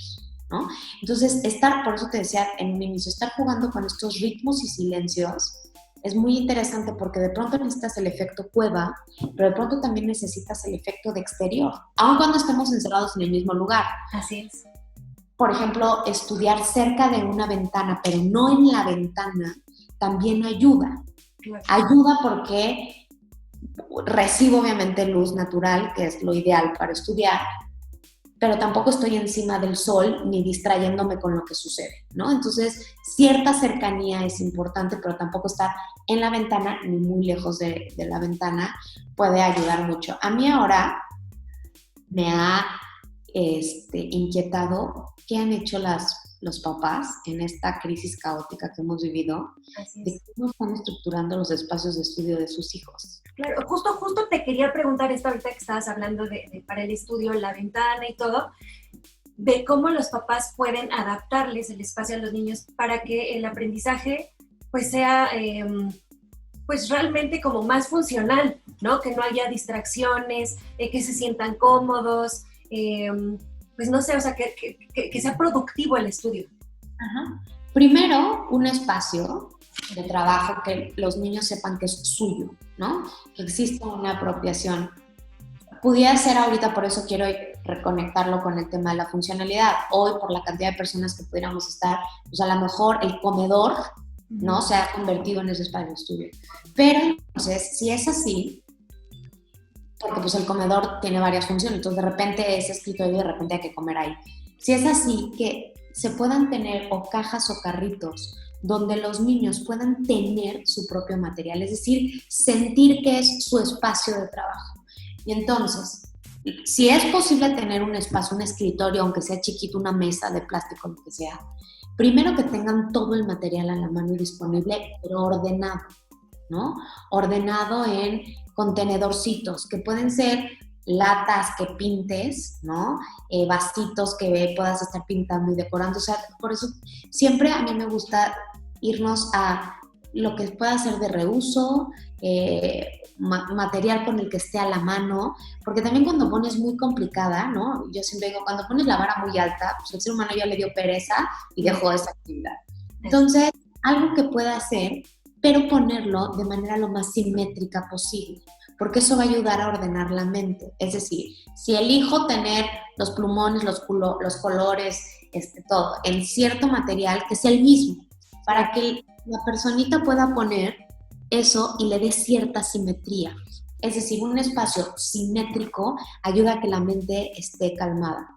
¿no? Entonces, por eso te decía en un inicio, estar jugando con estos ritmos y silencios es muy interesante porque de pronto necesitas el efecto cueva, pero de pronto también necesitas el efecto de exterior, aun cuando estemos encerrados en el mismo lugar. Así es. Por ejemplo, estudiar cerca de una ventana, pero no en la ventana, también ayuda. Claro. Ayuda porque recibo obviamente luz natural, que es lo ideal para estudiar, pero tampoco estoy encima del sol ni distrayéndome con lo que sucede, ¿no? Entonces, cierta cercanía es importante, pero tampoco estar en la ventana ni muy lejos de la ventana puede ayudar mucho. A mí ahora me ha inquietado qué han hecho los papás en esta crisis caótica que hemos vivido, de cómo están estructurando los espacios de estudio de sus hijos. Claro, justo te quería preguntar esto ahorita que estabas hablando de para el estudio, la ventana y todo, de cómo los papás pueden adaptarles el espacio a los niños para que el aprendizaje pues sea pues realmente como más funcional, ¿no? Que no haya distracciones, que se sientan cómodos, pues no sé, o sea, que sea productivo el estudio. Ajá. Primero, un espacio de trabajo que los niños sepan que es suyo, ¿no? Que existe una apropiación. Pudiera ser ahorita, por eso quiero reconectarlo con el tema de la funcionalidad. Hoy, por la cantidad de personas que pudiéramos estar, pues a lo mejor el comedor, ¿no? Se ha convertido en ese espacio de estudio. Pero entonces, si es así, porque pues el comedor tiene varias funciones, entonces de repente es escritorio y de repente hay que comer ahí. Si es así, que se puedan tener o cajas o carritos donde los niños puedan tener su propio material, es decir, sentir que es su espacio de trabajo. Y entonces, si es posible tener un espacio, un escritorio, aunque sea chiquito, una mesa de plástico, lo que sea, primero que tengan todo el material a la mano y disponible, pero ordenado, ¿no? Ordenado en contenedorcitos, que pueden ser latas que pintes, ¿no? Vasitos que puedas estar pintando y decorando. O sea, por eso siempre a mí me gusta irnos a lo que pueda ser de reuso, material con el que esté a la mano, porque también cuando pones muy complicada, ¿no? Yo siempre digo, cuando pones la vara muy alta, pues el ser humano ya le dio pereza y dejó esa actividad. Entonces, algo que pueda hacer, pero ponerlo de manera lo más simétrica posible, porque eso va a ayudar a ordenar la mente. Es decir, si elijo tener los plumones, los colores, todo, en cierto material, que sea el mismo, para que la personita pueda poner eso y le dé cierta simetría. Es decir, un espacio simétrico ayuda a que la mente esté calmada.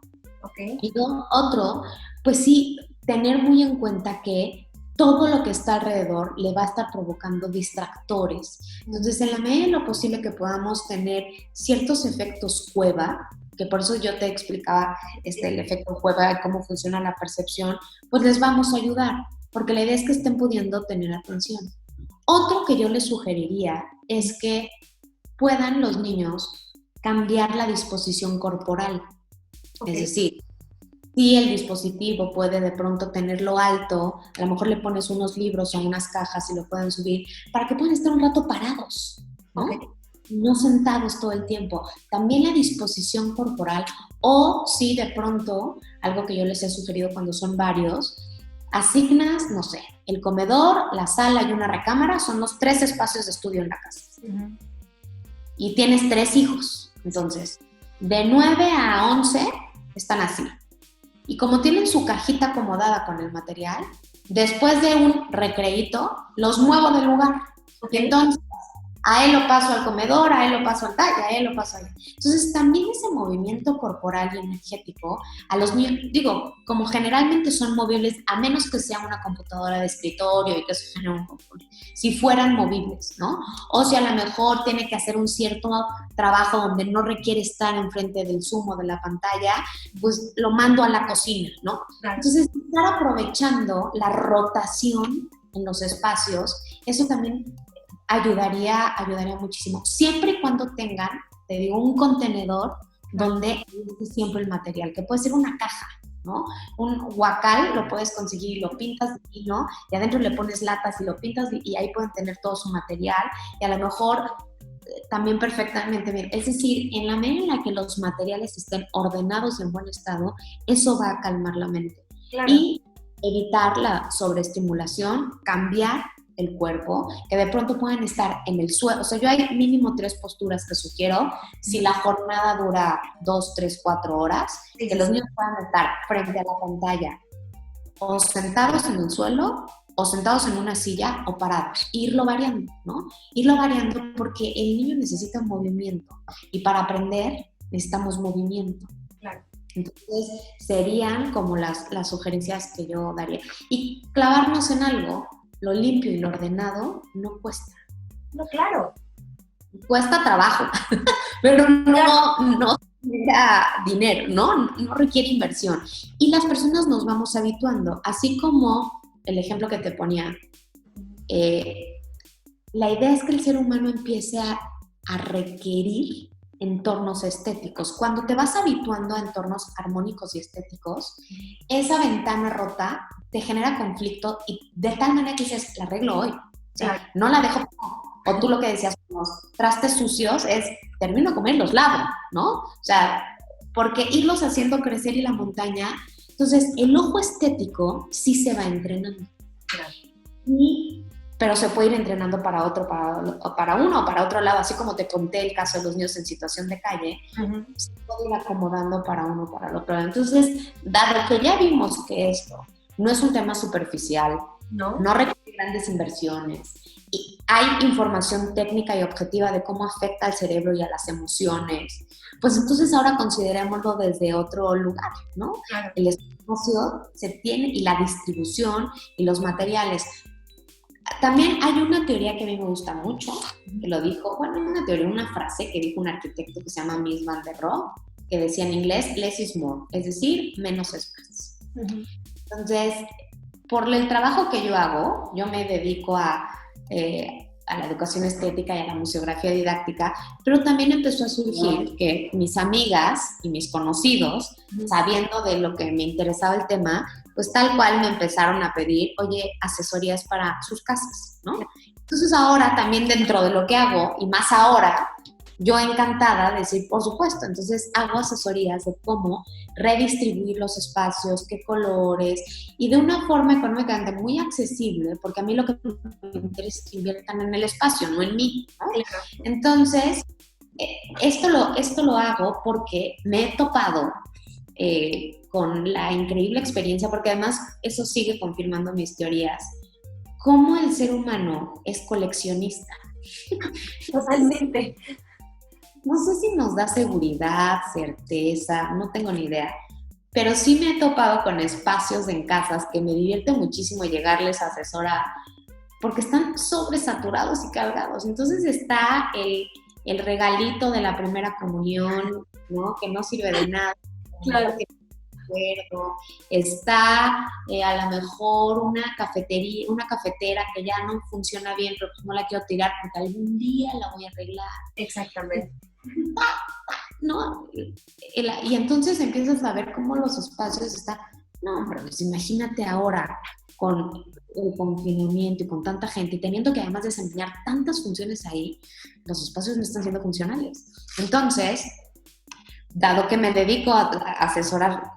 Okay. Y otro, pues sí, tener muy en cuenta que todo lo que está alrededor le va a estar provocando distractores. Entonces, en la medida de lo posible que podamos tener ciertos efectos cueva, que por eso yo te explicaba el efecto cueva y cómo funciona la percepción, pues les vamos a ayudar, porque la idea es que estén pudiendo tener atención. Otro que yo les sugeriría es que puedan los niños cambiar la disposición corporal. Okay. Es decir, si el dispositivo puede de pronto tenerlo alto, a lo mejor le pones unos libros o unas cajas y lo pueden subir para que puedan estar un rato parados, ¿no? Okay. no sentados todo el tiempo. También la disposición corporal, o si de pronto, algo que yo les he sugerido cuando son varios, asignas, no sé, el comedor, la sala y una recámara son los 3 espacios de estudio en la casa. Uh-huh. Y tienes 3 hijos, entonces, de 9 a 11 están así. Y como tienen su cajita acomodada con el material, después de un recreíto, los muevo del lugar. Okay. Entonces, a él lo paso al comedor, a él lo paso al talle, a él lo paso allá. Entonces, también ese movimiento corporal y energético, a los niños, digo, como generalmente son movibles, a menos que sea una computadora de escritorio y que eso genere un control, si fueran movibles, ¿no? O si a lo mejor tiene que hacer un cierto trabajo donde no requiere estar enfrente del Zoom o de la pantalla, pues lo mando a la cocina, ¿no? Claro. Entonces, estar aprovechando la rotación en los espacios, eso también ayudaría muchísimo. Siempre y cuando tengan, te digo, un contenedor donde esté siempre el material, que puede ser una caja, ¿no? Un huacal lo puedes conseguir y lo pintas de vino, y adentro le pones latas y lo pintas y ahí pueden tener todo su material, y a lo mejor también perfectamente bien. Es decir, en la medida en la que los materiales estén ordenados en buen estado, eso va a calmar la mente. Claro. Y evitar la sobreestimulación, cambiar el cuerpo, que de pronto puedan estar en el suelo. O sea, yo hay mínimo 3 posturas que sugiero, si la jornada dura 2, 3, 4 horas, sí, que los niños puedan estar frente a la pantalla, o sentados en el suelo, o sentados en una silla, o parados. Irlo variando, ¿no? Irlo variando porque el niño necesita movimiento, y para aprender necesitamos movimiento. Claro. Entonces, serían como las sugerencias que yo daría. Y clavarnos en algo, lo limpio y lo ordenado, no cuesta. No, claro. Cuesta trabajo, pero no genera dinero, no requiere inversión. Y las personas nos vamos habituando, así como el ejemplo que te ponía. La idea es que el ser humano empiece a requerir entornos estéticos. Cuando te vas habituando a entornos armónicos y estéticos, esa ventana rota te genera conflicto y de tal manera que dices, la arreglo hoy. O sea, no la dejo. O tú lo que decías, los trastes sucios es, termino de comer y los lavo, ¿no? O sea, porque irlos haciendo crecer y la montaña. Entonces, el ojo estético sí se va entrenando. Pero se puede ir entrenando para uno o para otro lado, así como te conté el caso de los niños en situación de calle, uh-huh. Se puede ir acomodando para uno o para el otro. Entonces, dado que ya vimos que esto no es un tema superficial, no requiere grandes inversiones, y hay información técnica y objetiva de cómo afecta al cerebro y a las emociones, pues entonces ahora considerémoslo desde otro lugar, ¿no? Claro. El espacio se tiene, y la distribución y los materiales. También hay una teoría que a mí me gusta mucho, que lo dijo, bueno, una teoría, una frase que dijo un arquitecto que se llama Mies van der Rohe, que decía en inglés, less is more, es decir, menos es más. Uh-huh. Entonces, por el trabajo que yo hago, yo me dedico a la educación estética y a la museografía didáctica, pero también empezó a surgir que mis amigas y mis conocidos, sabiendo de lo que me interesaba el tema, pues tal cual me empezaron a pedir, oye, asesorías para sus casas, ¿no? Entonces ahora también dentro de lo que hago, y más ahora, yo encantada de decir, por supuesto, entonces hago asesorías de cómo redistribuir los espacios, qué colores, y de una forma económicamente muy accesible, porque a mí lo que me interesa es que inviertan en el espacio, no en mí, ¿no? Entonces, esto lo hago porque me he topado con la increíble experiencia, porque además eso sigue confirmando mis teorías, cómo el ser humano es coleccionista. Totalmente. No sé si nos da seguridad, certeza, no tengo ni idea, pero sí me he topado con espacios en casas que me divierte muchísimo llegarles a asesorar, porque están sobresaturados y cargados. Entonces está el regalito de la primera comunión, ¿no? Que no sirve de nada. Claro. Está a lo mejor una cafetera que ya no funciona bien, pero pues no la quiero tirar porque algún día la voy a arreglar. Exactamente. ¿No? Y entonces empiezas a ver cómo los espacios están. No, hombre, pues imagínate ahora con el confinamiento y con tanta gente y teniendo que además desempeñar tantas funciones ahí, los espacios no están siendo funcionales. Entonces, dado que me dedico a asesorar,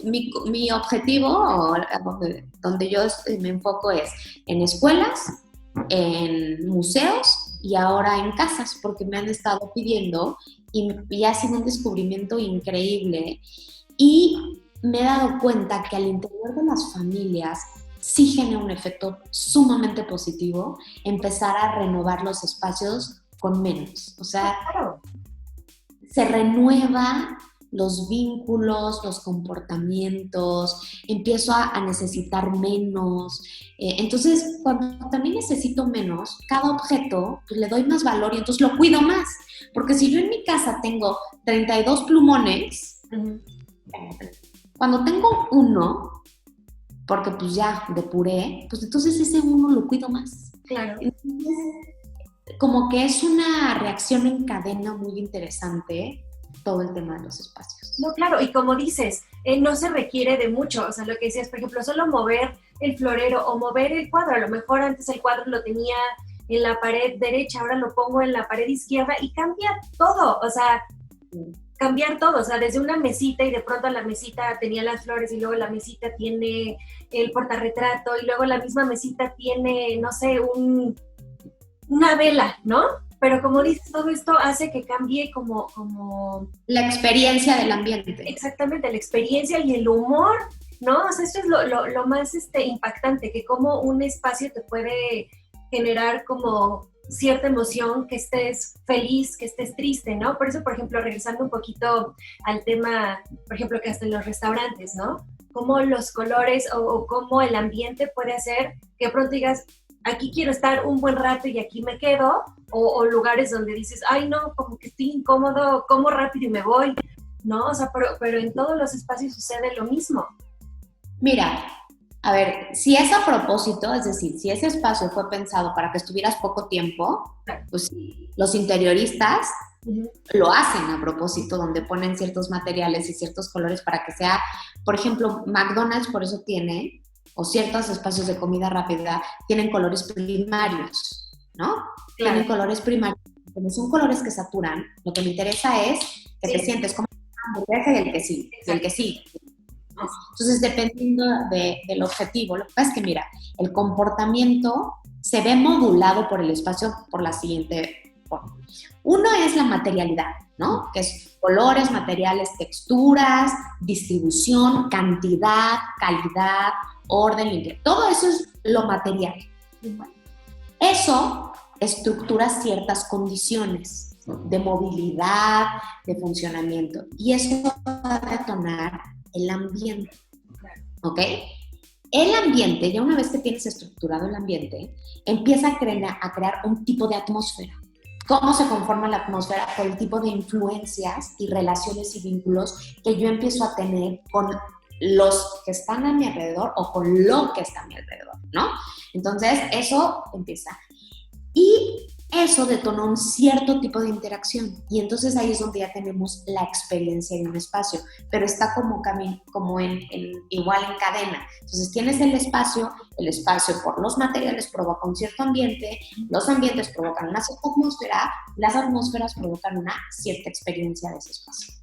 mi objetivo, o donde yo me enfoco es en escuelas, en museos y ahora en casas, porque me han estado pidiendo y ha sido un descubrimiento increíble. Y me he dado cuenta que al interior de las familias sí genera un efecto sumamente positivo empezar a renovar los espacios con menos. O sea, Claro. se renueva los vínculos, los comportamientos, empiezo a necesitar menos. Entonces, cuando también necesito menos, cada objeto pues, le doy más valor y entonces lo cuido más. Porque si yo en mi casa tengo 32 plumones, cuando tengo uno, porque pues ya depuré, pues entonces ese uno lo cuido más. Claro. Entonces, como que es una reacción en cadena muy interesante todo el tema de los espacios. No, claro, y como dices, no se requiere de mucho, o sea, lo que decías, por ejemplo, solo mover el florero o mover el cuadro, a lo mejor antes el cuadro lo tenía en la pared derecha, ahora lo pongo en la pared izquierda y cambia todo, o sea, cambiar todo, o sea, desde una mesita y de pronto la mesita tenía las flores y luego la mesita tiene el portarretrato y luego la misma mesita tiene, no sé, una vela, ¿no? Pero como dices, todo esto hace que cambie como... La experiencia del ambiente. Exactamente, la experiencia y el humor, ¿no? O sea, esto es lo más impactante, que como un espacio te puede generar como cierta emoción, que estés feliz, que estés triste, ¿no? Por eso, por ejemplo, regresando un poquito al tema, por ejemplo, que hasta en los restaurantes, ¿no? Cómo los colores o cómo el ambiente puede hacer que de pronto digas, aquí quiero estar un buen rato y aquí me quedo, o lugares donde dices, ay no, como que estoy incómodo, como rápido y me voy, ¿no? O sea, pero en todos los espacios sucede lo mismo. Mira, a ver, si es a propósito, es decir, si ese espacio fue pensado para que estuvieras poco tiempo, pues los interioristas lo hacen a propósito, donde ponen ciertos materiales y ciertos colores para que sea, por ejemplo, McDonald's por eso tiene, o ciertos espacios de comida rápida, tienen colores primarios, ¿no? Claro. Tienen colores primarios. Como son colores que saturan, lo que me interesa es que te sientes como la hamburguesa y el que sí, y el que sí. Entonces, dependiendo del objetivo, lo que pasa es que, mira, el comportamiento se ve modulado por el espacio por la siguiente forma. Uno es la materialidad, ¿no? Que es colores, materiales, texturas, distribución, cantidad, calidad, orden, limpieza. Todo eso es lo material. Eso estructura ciertas condiciones de movilidad, de funcionamiento. Y eso va a detonar el ambiente. ¿Ok? El ambiente, ya una vez que tienes estructurado el ambiente, empieza a crear un tipo de atmósfera. ¿Cómo se conforma la atmósfera? Por el tipo de influencias y relaciones y vínculos que yo empiezo a tener con los que están a mi alrededor o con lo que está a mi alrededor, ¿no? Entonces, eso empieza. Y eso detonó un cierto tipo de interacción. Y entonces ahí es donde ya tenemos la experiencia de un espacio, pero está como igual en cadena. Entonces tienes el espacio por los materiales provoca un cierto ambiente, los ambientes provocan una cierta atmósfera, las atmósferas provocan una cierta experiencia de ese espacio.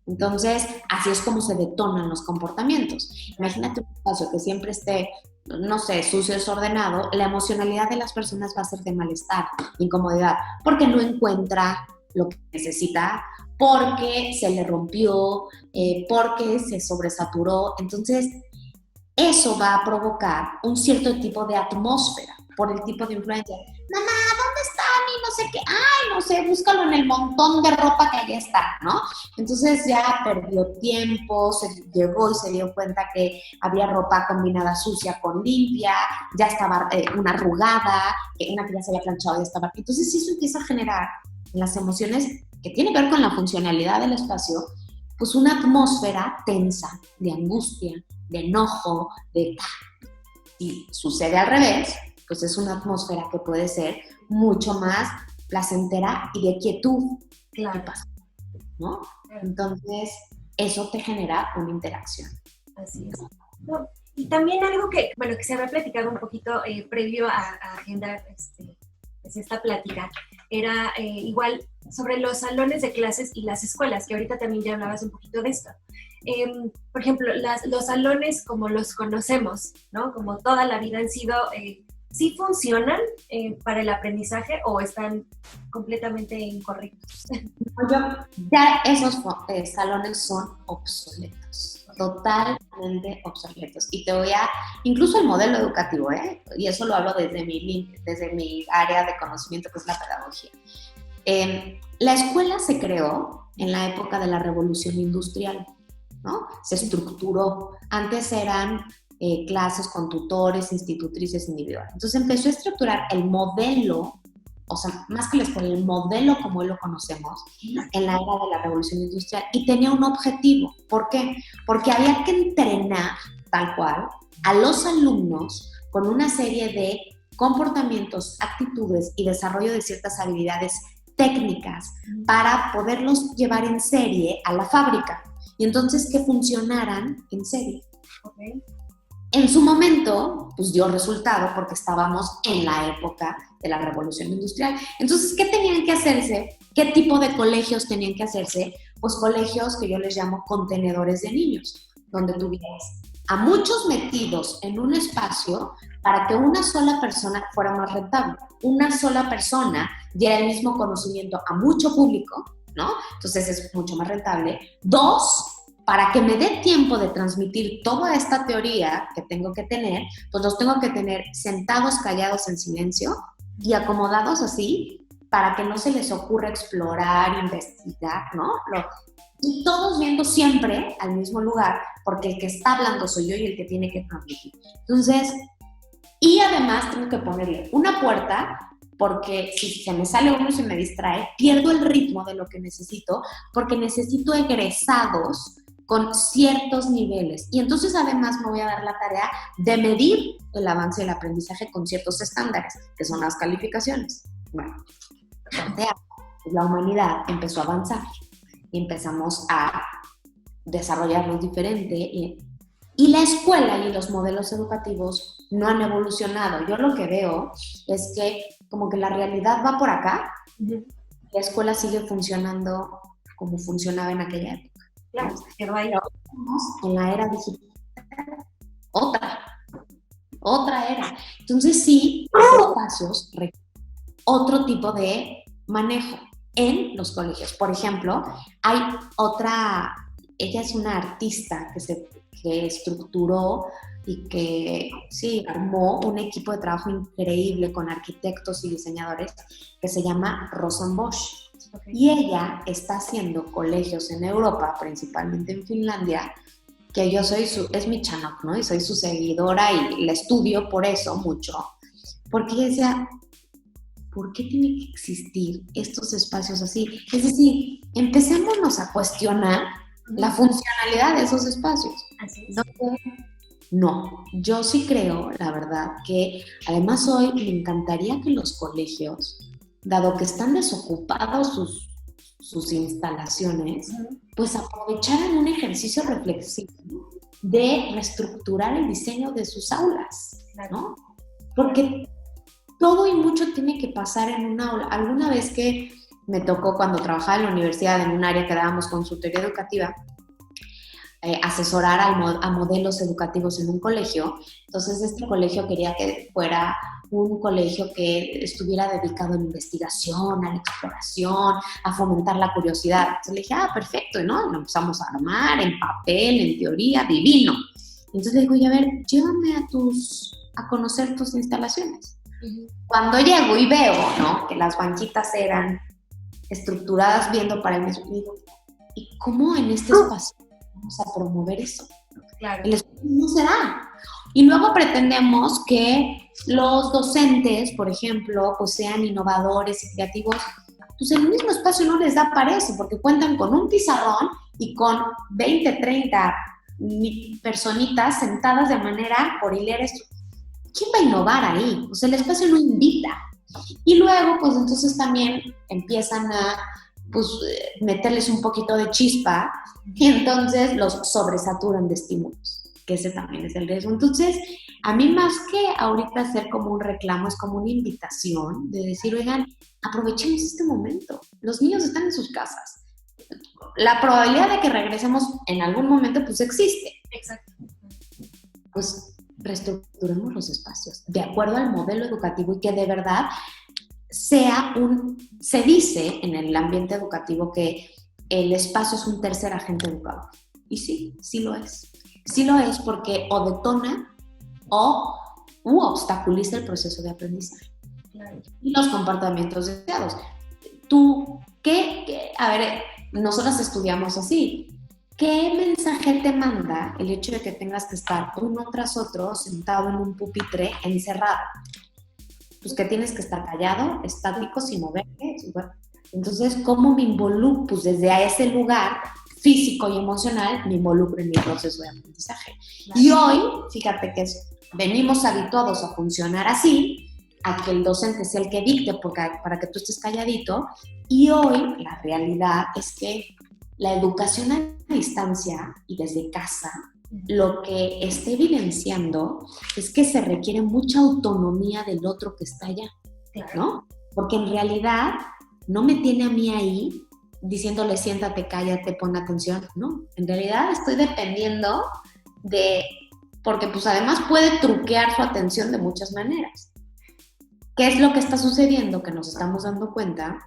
Entonces, así es como se detonan los comportamientos. Imagínate un espacio que siempre esté, no sé, sucio, desordenado, la emocionalidad de las personas va a ser de malestar, incomodidad, porque no encuentra lo que necesita, porque se le rompió, porque se sobresaturó. Entonces, eso va a provocar un cierto tipo de atmósfera por el tipo de influencia. Mamá, ¿dónde está mi no sé qué? Ay, no sé, búscalo en el montón de ropa que allá está, ¿no? Entonces ya perdió tiempo, se llegó y se dio cuenta que había ropa combinada sucia con limpia, ya estaba una arrugada, una que ya se había planchado y ya estaba. Entonces eso empieza a generar en las emociones que tiene que ver con la funcionalidad del espacio, pues una atmósfera tensa, de angustia, de enojo, de... Si sucede al revés, pues es una atmósfera que puede ser mucho más placentera y de quietud. Claro. ¿No? Entonces, eso te genera una interacción. Así es. No, Y también algo que, bueno, que se había platicado un poquito previo a agendar pues esta plática, era igual sobre los salones de clases y las escuelas, que ahorita también ya hablabas un poquito de esto. Por ejemplo, los salones como los conocemos, ¿no? Como toda la vida han sido, ¿sí funcionan para el aprendizaje o están completamente incorrectos? Ya esos salones son obsoletos, totalmente obsoletos. Y te voy a, incluso el modelo educativo, y eso lo hablo desde mi área de conocimiento, que es la pedagogía. La escuela se creó en la época de la Revolución Industrial, ¿no? Se estructuró. Antes eran clases con tutores, institutrices individuales. Entonces empezó a estructurar el modelo, o sea, más que la escuela, el modelo como hoy lo conocemos, en la era de la Revolución Industrial, y tenía un objetivo. ¿Por qué? Porque había que entrenar, tal cual, a los alumnos con una serie de comportamientos, actitudes y desarrollo de ciertas habilidades técnicas para poderlos llevar en serie a la fábrica y entonces que funcionaran en serie. Okay. En su momento, pues dio resultado porque estábamos en la época de la Revolución Industrial. Entonces, ¿qué tenían que hacerse? ¿Qué tipo de colegios tenían que hacerse? Pues colegios que yo les llamo contenedores de niños, donde tuvieras a muchos metidos en un espacio para que una sola persona fuera más rentable. Una sola persona diera el mismo conocimiento a mucho público, ¿no? Entonces es mucho más rentable. 2, para que me dé tiempo de transmitir toda esta teoría que tengo que tener, pues los tengo que tener sentados, callados, en silencio y acomodados así para que no se les ocurra explorar, investigar, ¿no? Y todos viendo siempre al mismo lugar, porque el que está hablando soy yo y el que tiene que transmitir. Entonces, y además tengo que ponerle una puerta, porque si se me sale uno y se me distrae, pierdo el ritmo de lo que necesito, porque necesito egresados con ciertos niveles. Y entonces además me voy a dar la tarea de medir el avance del aprendizaje con ciertos estándares, que son las calificaciones. Bueno, la humanidad empezó a avanzar y empezamos a desarrollarnos diferente y la escuela y los modelos educativos no han evolucionado. Yo lo que veo es que como que la realidad va por acá, la escuela sigue funcionando como funcionaba en aquella época. Claro, pero ahí en la era digital, otra era. Entonces sí, los espacios requieren otro tipo de manejo en los colegios. Por ejemplo, hay otra, ella es una artista que estructuró y que sí, armó un equipo de trabajo increíble con arquitectos y diseñadores que se llama Rosen Bosch. Okay. Y ella está haciendo colegios en Europa, principalmente en Finlandia, que yo es mi chanok, ¿no? Y soy su seguidora y la estudio por eso mucho. Porque ella decía, ¿por qué tiene que existir estos espacios así? Es decir, empecémonos a cuestionar la funcionalidad de esos espacios. Así es. No, yo sí creo, la verdad, que además hoy me encantaría que los colegios, dado que están desocupados sus instalaciones, pues aprovecharan un ejercicio reflexivo de reestructurar el diseño de sus aulas, ¿no? Porque todo y mucho tiene que pasar en una aula. Alguna vez que me tocó cuando trabajaba en la universidad, en un área que dábamos consultoría educativa, asesorar a modelos educativos en un colegio. Entonces este colegio quería que fuera un colegio que estuviera dedicado a la investigación, a la exploración, a fomentar la curiosidad. Entonces le dije, perfecto, ¿no? Lo empezamos a armar en papel, en teoría, divino. Entonces le digo, oye, a ver, llévame a conocer tus instalaciones. Cuando llego y veo, ¿no?, que las banquitas eran estructuradas viendo para el mismo, digo, ¿y cómo en este espacio vamos a promover eso? Claro. El espacio no se da. Y luego pretendemos que los docentes, por ejemplo, pues sean innovadores y creativos. Pues el mismo espacio no les da para eso, porque cuentan con un pizarrón y con 20, 30 personitas sentadas de manera por hilera. ¿Quién va a innovar ahí? Pues el espacio no invita. Y luego, pues entonces también empiezan a meterles un poquito de chispa y entonces los sobresaturan de estímulos. que ese también es el riesgo. Entonces, a mí más que ahorita hacer como un reclamo, es como una invitación de decir, oigan, aprovechemos este momento. Los niños están en sus casas. La probabilidad de que regresemos en algún momento, pues existe. Exacto. Pues reestructuremos los espacios de acuerdo al modelo educativo y que de verdad se dice en el ambiente educativo que el espacio es un tercer agente educador. Y sí, sí lo es. Sí lo es porque o detona u obstaculiza el proceso de aprendizaje. Claro. Y los comportamientos deseados. A ver, nosotros estudiamos así. ¿Qué mensaje te manda el hecho de que tengas que estar uno tras otro sentado en un pupitre encerrado? Pues que tienes que estar callado, estático, sin moverte. Entonces, ¿cómo me involucro? Pues desde a ese lugar físico y emocional me involucro en mi proceso de aprendizaje. Claro. Y hoy, fíjate que venimos habituados a funcionar así, a que el docente sea el que dicte para que tú estés calladito, y hoy la realidad es que la educación a distancia y desde casa, lo que está evidenciando es que se requiere mucha autonomía del otro que está allá, ¿no? Porque en realidad no me tiene a mí ahí diciéndole siéntate, cállate, pon atención, no. En realidad estoy dependiendo porque pues además puede truquear su atención de muchas maneras. ¿Qué es lo que está sucediendo? Que nos estamos dando cuenta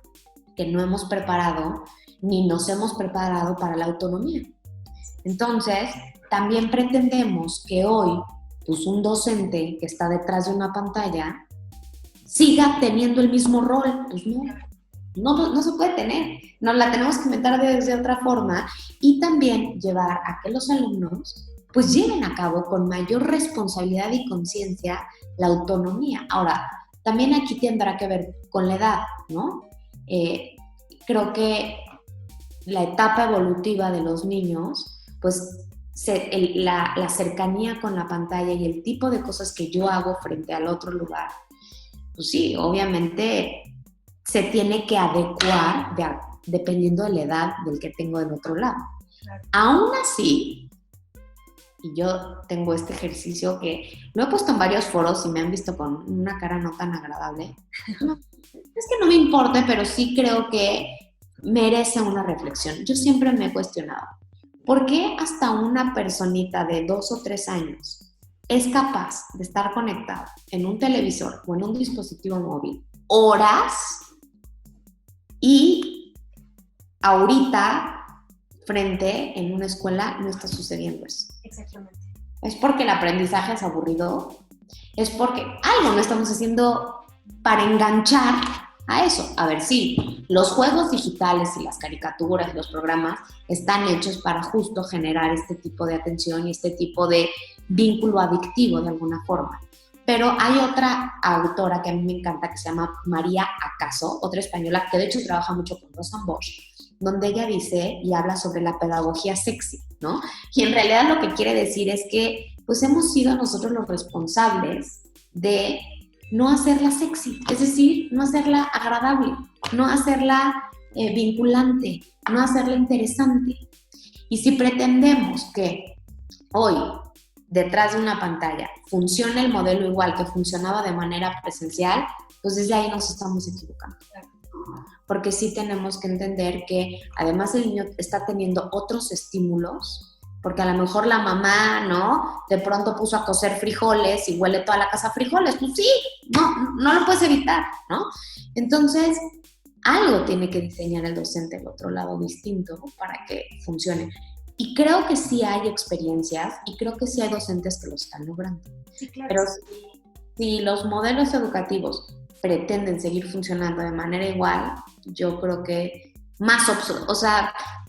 que no hemos preparado ni nos hemos preparado para la autonomía. Entonces, también pretendemos que hoy, pues un docente que está detrás de una pantalla siga teniendo el mismo rol. Pues no se puede tener. Nos la tenemos que inventar de otra forma y también llevar a que los alumnos pues lleven a cabo con mayor responsabilidad y conciencia la autonomía. Ahora, también aquí tendrá que ver con la edad, ¿no? Creo que la etapa evolutiva de los niños, pues la cercanía con la pantalla y el tipo de cosas que yo hago frente al otro lugar, pues sí, obviamente se tiene que adecuar dependiendo de la edad del que tengo del otro lado. Claro. Aún así, y yo tengo este ejercicio que lo he puesto en varios foros y me han visto con una cara no tan agradable. No, es que no me importa, pero sí creo que merece una reflexión. Yo siempre me he cuestionado, ¿por qué hasta una personita de 2 o 3 años es capaz de estar conectada en un televisor o en un dispositivo móvil horas y ahorita frente en una escuela no está sucediendo eso? Exactamente. ¿Es porque el aprendizaje es aburrido? ¿Es porque algo no estamos haciendo para enganchar a eso? A ver, sí, los juegos digitales y las caricaturas y los programas están hechos para justo generar este tipo de atención y este tipo de vínculo adictivo de alguna forma. Pero hay otra autora que a mí me encanta que se llama María Acaso, otra española que de hecho trabaja mucho con Rosa Bosch, donde ella dice y habla sobre la pedagogía sexy, ¿no? Y en realidad lo que quiere decir es que pues hemos sido nosotros los responsables de no hacerla sexy, es decir, no hacerla agradable, no hacerla vinculante, no hacerla interesante. Y si pretendemos que hoy, detrás de una pantalla, funcione el modelo igual que funcionaba de manera presencial, pues desde ahí nos estamos equivocando. Porque sí tenemos que entender que además el niño está teniendo otros estímulos, porque a lo mejor la mamá, ¿no? De pronto puso a cocer frijoles y huele toda la casa a frijoles. Pues sí, no lo puedes evitar, ¿no? Entonces, algo tiene que diseñar el docente del otro lado distinto para que funcione. Y creo que sí hay experiencias y creo que sí hay docentes que lo están logrando. Sí, claro. Pero si los modelos educativos pretenden seguir funcionando de manera igual, yo creo que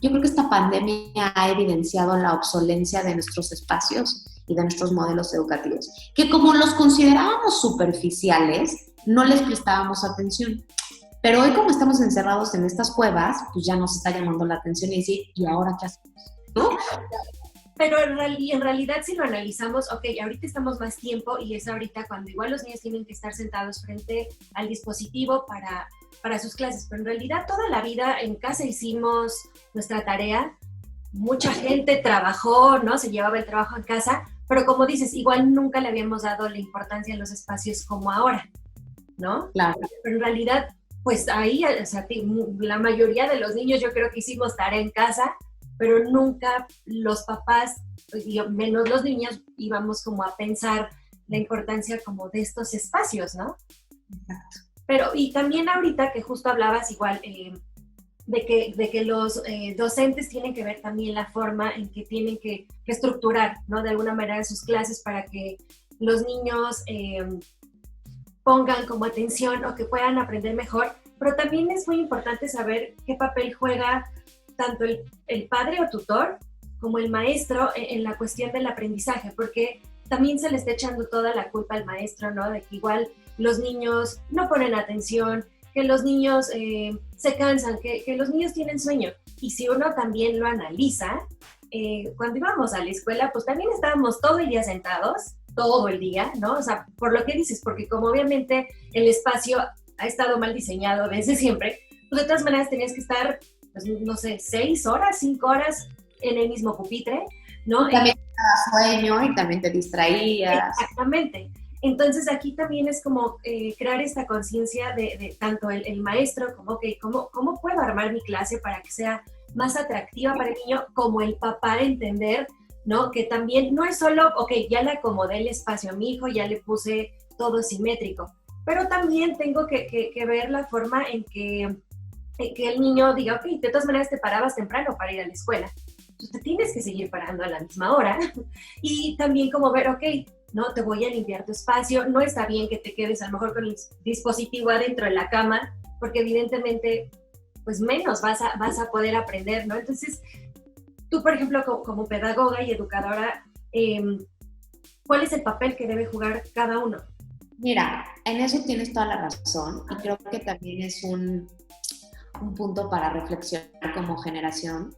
yo creo que esta pandemia ha evidenciado la obsolencia de nuestros espacios y de nuestros modelos educativos, que como los considerábamos superficiales, no les prestábamos atención. Pero hoy como estamos encerrados en estas cuevas, pues ya nos está llamando la atención y decir, ¿y ahora qué hacemos? ¿No? Pero en realidad si lo analizamos, ok, ahorita estamos más tiempo y es ahorita cuando igual los niños tienen que estar sentados frente al dispositivo para sus clases, pero en realidad toda la vida en casa hicimos nuestra tarea, mucha gente trabajó, ¿no? Se llevaba el trabajo en casa, pero como dices, igual nunca le habíamos dado la importancia a los espacios como ahora, ¿no? Claro. Pero en realidad, pues ahí, o sea, la mayoría de los niños yo creo que hicimos tarea en casa, pero nunca los papás, y menos los niños, íbamos como a pensar la importancia como de estos espacios, ¿no? Exacto. Pero, y también ahorita que justo hablabas igual de que los docentes tienen que ver también la forma en que tienen que estructurar, ¿no? De alguna manera sus clases para que los niños pongan como atención o que puedan aprender mejor, pero también es muy importante saber qué papel juega tanto el padre o tutor como el maestro en la cuestión del aprendizaje, porque también se le está echando toda la culpa al maestro, ¿no? De que igual los niños no ponen atención, que los niños se cansan, que los niños tienen sueño. Y si uno también lo analiza, cuando íbamos a la escuela, pues también estábamos todo el día sentados, todo el día, ¿no? O sea, por lo que dices, porque como obviamente el espacio ha estado mal diseñado desde siempre, pues de todas maneras tenías que estar, pues, no sé, 6 horas, 5 horas en el mismo pupitre, ¿no? Y también te daba sueño y también te distraías. Exactamente. Entonces aquí también es como crear esta conciencia de tanto el maestro como, okay, ¿cómo puedo armar mi clase para que sea más atractiva para el niño? Como el papá entender, ¿no? Que también no es solo, ok, ya le acomodé el espacio a mi hijo, ya le puse todo simétrico, pero también tengo que ver la forma en que el niño diga, ok, de todas maneras te parabas temprano para ir a la escuela, entonces te tienes que seguir parando a la misma hora y también como ver, ok, no, te voy a limpiar tu espacio, no está bien que te quedes a lo mejor con el dispositivo adentro de la cama, porque evidentemente pues menos vas a poder aprender, ¿no? Entonces, tú, por ejemplo, como pedagoga y educadora, ¿cuál es el papel que debe jugar cada uno? Mira, en eso tienes toda la razón y creo que también es un punto para reflexionar como generación.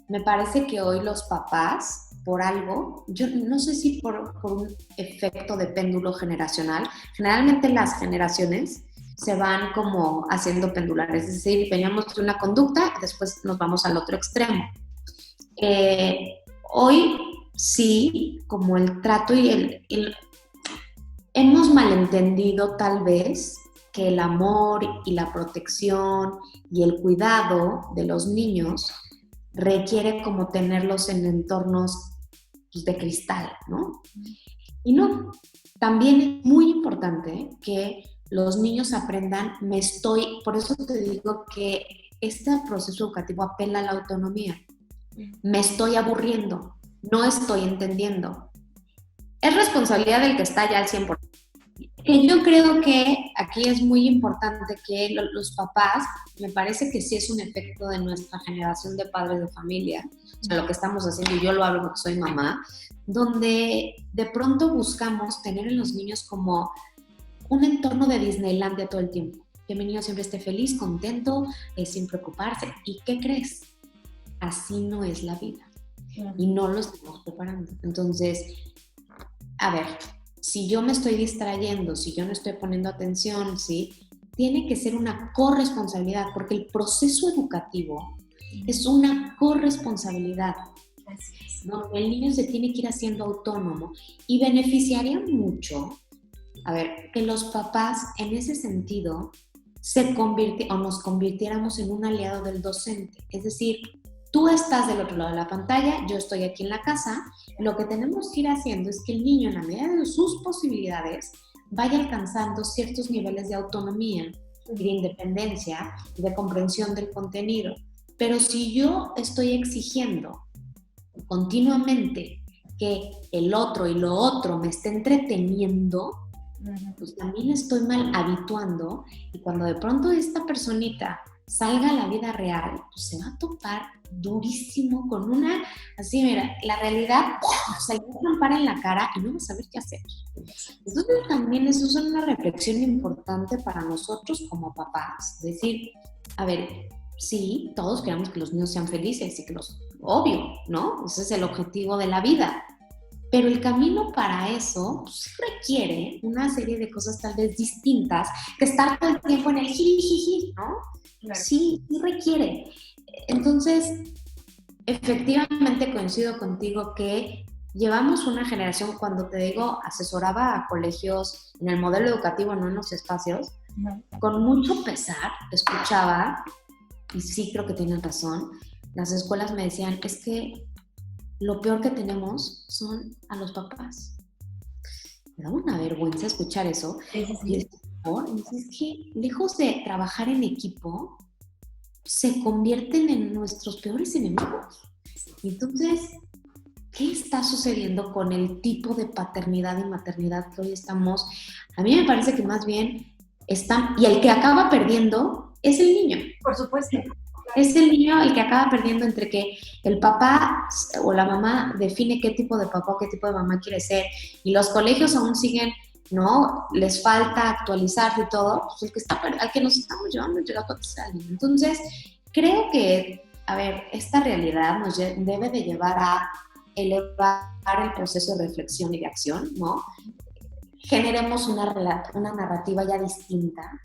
Me parece que hoy los papás, por algo, yo no sé si por un efecto de péndulo generacional, generalmente las generaciones se van como haciendo pendulares, es decir, veníamos de una conducta y después nos vamos al otro extremo. Hoy sí, como el trato y hemos malentendido tal vez que el amor y la protección y el cuidado de los niños requiere como tenerlos en entornos pues, de cristal, ¿no? Y no, también es muy importante que los niños aprendan, por eso te digo que este proceso educativo apela a la autonomía. Me estoy aburriendo, no estoy entendiendo. Es responsabilidad del que está ya al 100%. Yo creo que aquí es muy importante que los papás, me parece que sí es un efecto de nuestra generación de padres de familia, o sea, lo que estamos haciendo, y yo lo hablo porque soy mamá, donde de pronto buscamos tener en los niños como un entorno de Disneylandia todo el tiempo, que mi niño siempre esté feliz, contento, sin preocuparse. ¿Y qué crees? Así no es la vida y no lo estamos preparando. Entonces, a ver, si yo me estoy distrayendo, si yo no estoy poniendo atención, ¿sí? Tiene que ser una corresponsabilidad, porque el proceso educativo es una corresponsabilidad. Donde el niño se tiene que ir haciendo autónomo y beneficiaría mucho, a ver, que los papás en ese sentido nos convirtiéramos en un aliado del docente. Es decir, tú estás del otro lado de la pantalla, yo estoy aquí en la casa. Lo que tenemos que ir haciendo es que el niño, en la medida de sus posibilidades, vaya alcanzando ciertos niveles de autonomía y de independencia y de comprensión del contenido. Pero si yo estoy exigiendo continuamente que el otro y lo otro me esté entreteniendo, pues también estoy mal habituando, y cuando de pronto esta personita salga a la vida real, pues se va a topar durísimo con una, así mira, la realidad se le va a trampar en la cara y no va a saber qué hacer. Entonces también eso es una reflexión importante para nosotros como papás, decir, a ver, sí, todos queremos que los niños sean felices y que obvio, ¿no? Ese es el objetivo de la vida. Pero el camino para eso pues, requiere una serie de cosas tal vez distintas que estar todo el tiempo en el jiji, ¿no? Claro. Sí requiere. Entonces, efectivamente coincido contigo que llevamos una generación, cuando te digo, asesoraba a colegios en el modelo educativo, no en los espacios, con mucho pesar escuchaba, y sí creo que tienen razón, las escuelas me decían, es que lo peor que tenemos son a los papás. Me da una vergüenza escuchar eso. Sí, sí, Y sí. es que lejos de trabajar en equipo, se convierten en nuestros peores enemigos. Entonces, ¿qué está sucediendo con el tipo de paternidad y maternidad que hoy estamos? A mí me parece que más bien están, y el que acaba perdiendo es el niño. Por supuesto. Es el niño el que acaba perdiendo entre que el papá o la mamá define qué tipo de papá o qué tipo de mamá quiere ser, y los colegios aún siguen, ¿no? Les falta actualizarse y todo, pues el que está, al que nos estamos llevando llega a contestar al niño. Entonces, creo que, a ver, esta realidad nos debe de llevar a elevar el proceso de reflexión y de acción, ¿no? Generemos una narrativa ya distinta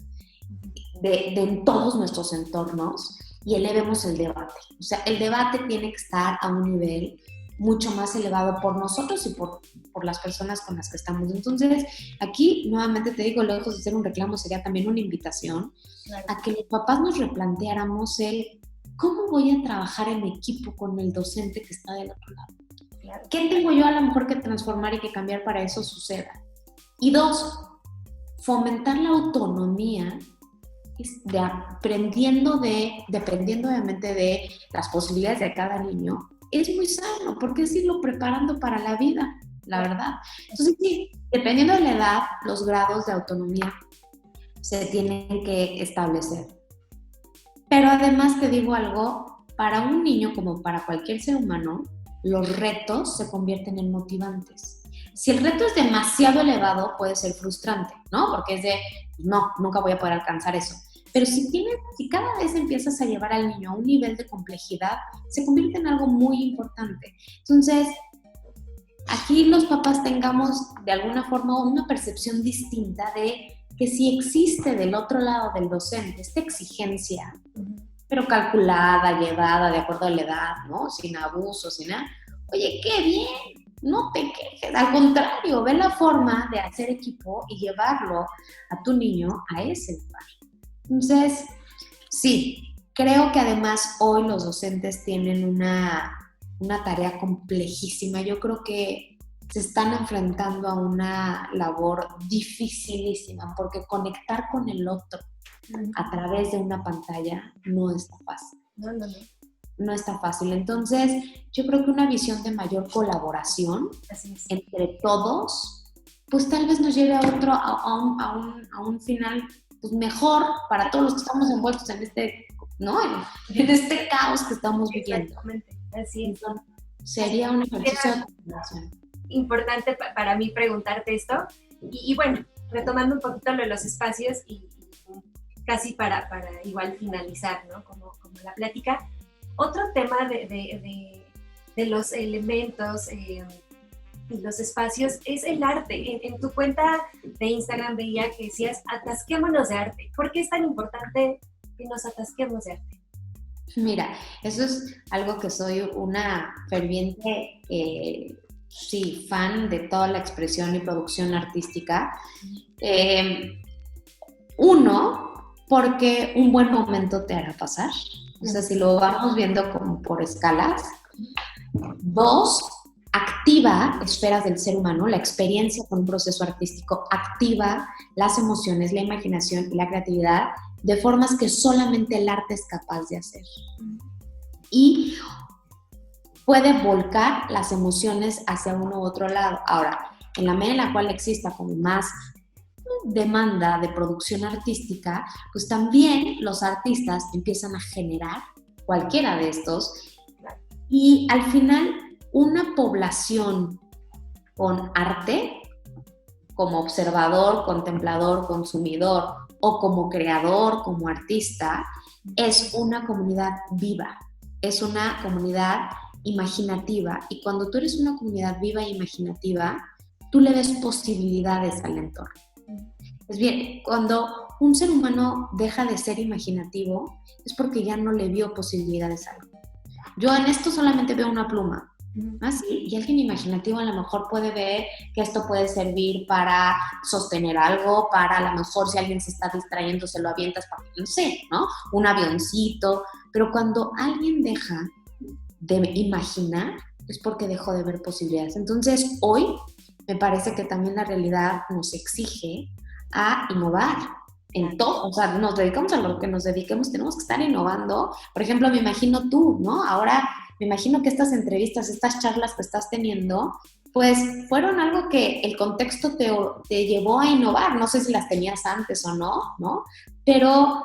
de en todos nuestros entornos y elevemos el debate. O sea, el debate tiene que estar a un nivel mucho más elevado por nosotros y por las personas con las que estamos. Entonces, aquí, nuevamente te digo, lejos de ser un reclamo, sería también una invitación a que los papás nos replanteáramos el cómo voy a trabajar en equipo con el docente que está del otro lado. ¿Qué tengo yo a lo mejor que transformar y que cambiar para eso suceda? Y dos, fomentar la autonomía dependiendo obviamente de las posibilidades de cada niño, es muy sano, porque es irlo preparando para la vida, la verdad. Entonces, sí, dependiendo de la edad, los grados de autonomía se tienen que establecer. Pero además te digo algo, para un niño como para cualquier ser humano, los retos se convierten en motivantes. Si el reto es demasiado elevado, puede ser frustrante, ¿no? Porque es de, no, nunca voy a poder alcanzar eso. Pero si cada vez empiezas a llevar al niño a un nivel de complejidad, se convierte en algo muy importante. Entonces, aquí los papás tengamos de alguna forma una percepción distinta de que si existe del otro lado del docente esta exigencia, pero calculada, llevada de acuerdo a la edad, ¿no? Sin abuso, sin nada. Oye, qué bien, no te quejes. Al contrario, ve la forma de hacer equipo y llevarlo a tu niño a ese lugar. Entonces, sí, creo que además hoy los docentes tienen una tarea complejísima. Yo creo que se están enfrentando a una labor dificilísima, porque conectar con el otro a través de una pantalla no está fácil. No está fácil. Entonces, yo creo que una visión de mayor colaboración entre todos, pues tal vez nos lleve a un final pues mejor para todos los que estamos envueltos en este, ¿no? En este caos que estamos viviendo. Exactamente, así es. Entonces, sería un ejercicio de coordinación. Importante para mí preguntarte esto. Y bueno, retomando un poquito lo de los espacios y casi para igual finalizar, ¿no? Como la plática. Otro tema de los elementos y los espacios es el arte. En tu cuenta de Instagram veía que decías, atasquémonos de arte. ¿Por qué es tan importante que nos atasquemos de arte? Mira, eso es algo que soy una ferviente, fan de toda la expresión y producción artística. Uno, porque un buen momento te hará pasar. O sea, si lo vamos viendo como por escalas. Dos, activa esferas del ser humano. La experiencia con un proceso artístico activa las emociones, la imaginación y la creatividad de formas que solamente el arte es capaz de hacer. Y puede volcar las emociones hacia uno u otro lado. Ahora, en la medida en la cual exista como más demanda de producción artística, pues también los artistas empiezan a generar cualquiera de estos, y al final una población con arte, como observador, contemplador, consumidor, o como creador, como artista, es una comunidad viva, es una comunidad imaginativa, y cuando tú eres una comunidad viva e imaginativa, tú le ves posibilidades al entorno. Es bien, cuando un ser humano deja de ser imaginativo, es porque ya no le vio posibilidades a algo. Yo en esto solamente veo una pluma, Así, y alguien imaginativo a lo mejor puede ver que esto puede servir para sostener algo, para a lo mejor si alguien se está distrayendo se lo avientas para, no sé, ¿no? Un avioncito, pero cuando alguien deja de imaginar es porque dejó de ver posibilidades. Entonces, hoy me parece que también la realidad nos exige a innovar en todo, o sea, nos dedicamos a lo que nos dediquemos, tenemos que estar innovando. Por ejemplo, me imagino tú, ¿no? Ahora me imagino que estas entrevistas, estas charlas que estás teniendo, pues fueron algo que el contexto te llevó a innovar. No sé si las tenías antes o no, ¿no? Pero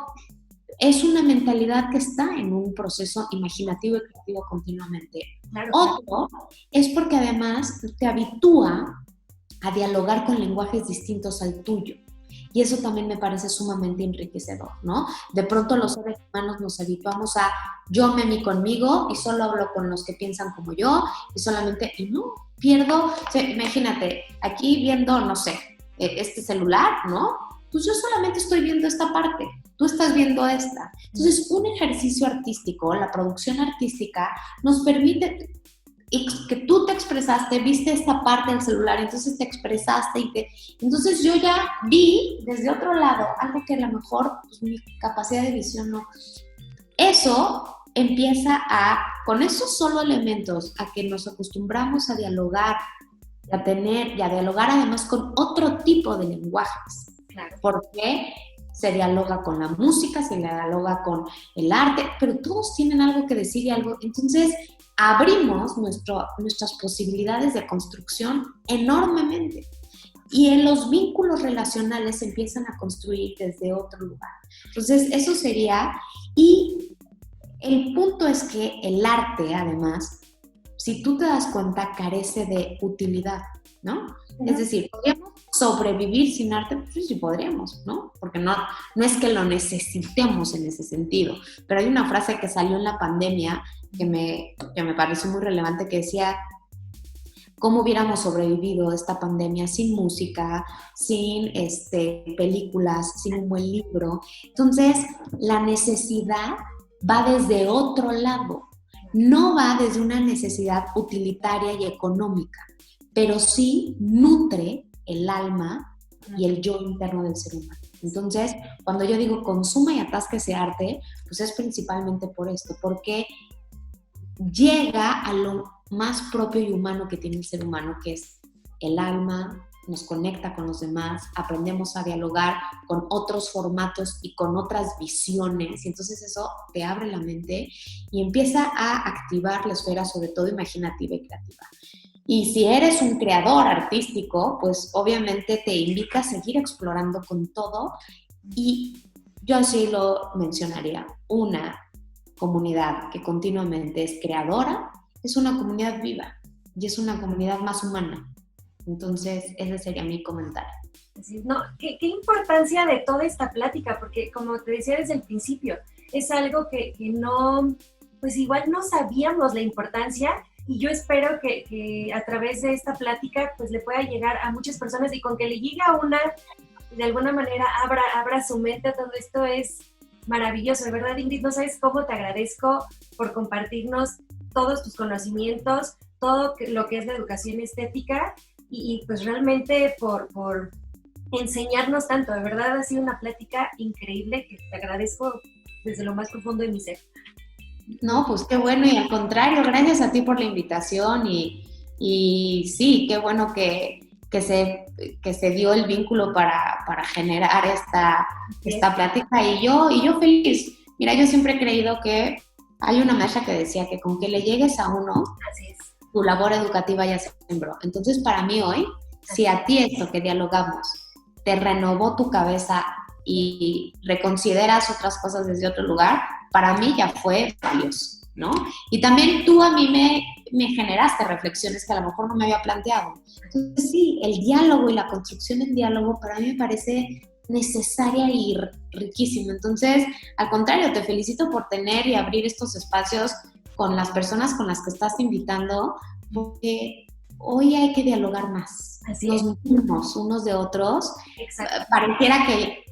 es una mentalidad que está en un proceso imaginativo y creativo continuamente. Claro. Otro es porque además te habitúa a dialogar con lenguajes distintos al tuyo. Y eso también me parece sumamente enriquecedor, ¿no? De pronto los seres humanos nos habituamos a yo me conmigo y solo hablo con los que piensan como yo y solamente, y no, pierdo, o sea, imagínate, aquí viendo, no sé, este celular, ¿no? Pues yo solamente estoy viendo esta parte, tú estás viendo esta. Entonces, un ejercicio artístico, la producción artística, nos permite que tú te expresaste, viste esta parte del celular, entonces te expresaste entonces yo ya vi desde otro lado algo que a lo mejor pues, mi capacidad de visión no. Eso empieza con esos solo elementos, a que nos acostumbramos a dialogar, a tener y a dialogar además con otro tipo de lenguajes. Claro. Porque se dialoga con la música, se dialoga con el arte, pero todos tienen algo que decir y algo, entonces abrimos nuestras posibilidades de construcción enormemente. Y en los vínculos relacionales se empiezan a construir desde otro lugar. Entonces, eso sería. Y el punto es que el arte, además, si tú te das cuenta, carece de utilidad, ¿no? Uh-huh. Es decir, ¿podríamos sobrevivir sin arte? Pues sí podríamos, ¿no? Porque no es que lo necesitemos en ese sentido. Pero hay una frase que salió en la pandemia que me pareció muy relevante, que decía, ¿cómo hubiéramos sobrevivido esta pandemia sin música, sin películas, sin un buen libro? Entonces, la necesidad va desde otro lado, no va desde una necesidad utilitaria y económica, pero sí nutre el alma y el yo interno del ser humano. Entonces, cuando yo digo consuma y atasca ese arte, pues es principalmente por esto, porque llega a lo más propio y humano que tiene el ser humano, que es el alma, nos conecta con los demás, aprendemos a dialogar con otros formatos y con otras visiones, y entonces eso te abre la mente y empieza a activar la esfera, sobre todo imaginativa y creativa. Y si eres un creador artístico, pues obviamente te invita a seguir explorando con todo, y yo así lo mencionaría, una comunidad que continuamente es creadora, es una comunidad viva y es una comunidad más humana. Entonces, ese sería mi comentario. No, qué importancia de toda esta plática, porque como te decía desde el principio, es algo que no, pues igual no sabíamos la importancia, y yo espero que a través de esta plática pues le pueda llegar a muchas personas, y con que le llegue a una, de alguna manera abra su mente a todo esto. Es maravilloso, de verdad, Ingrid, no sabes cómo te agradezco por compartirnos todos tus conocimientos, todo lo que es la educación estética, y pues realmente por enseñarnos tanto. De verdad ha sido una plática increíble que te agradezco desde lo más profundo de mi ser. No, pues qué bueno, y al contrario, gracias a ti por la invitación, y sí, qué bueno que se dio el vínculo para generar esta plática, y yo feliz. Mira, yo siempre he creído que hay una maestra que decía que con que le llegues a uno, así es, tu labor educativa ya se sembró. Entonces, para mí hoy, si a ti esto que dialogamos te renovó tu cabeza y reconsideras otras cosas desde otro lugar, para mí ya fue valioso, ¿no? Y también tú a mí me generaste reflexiones que a lo mejor no me había planteado. Entonces, sí, el diálogo y la construcción del diálogo para mí me parece necesaria y riquísima. Entonces, al contrario, te felicito por tener y abrir estos espacios con las personas con las que estás invitando, porque hoy hay que dialogar más. Así nos nutrimos unos de otros. Exacto. Pareciera que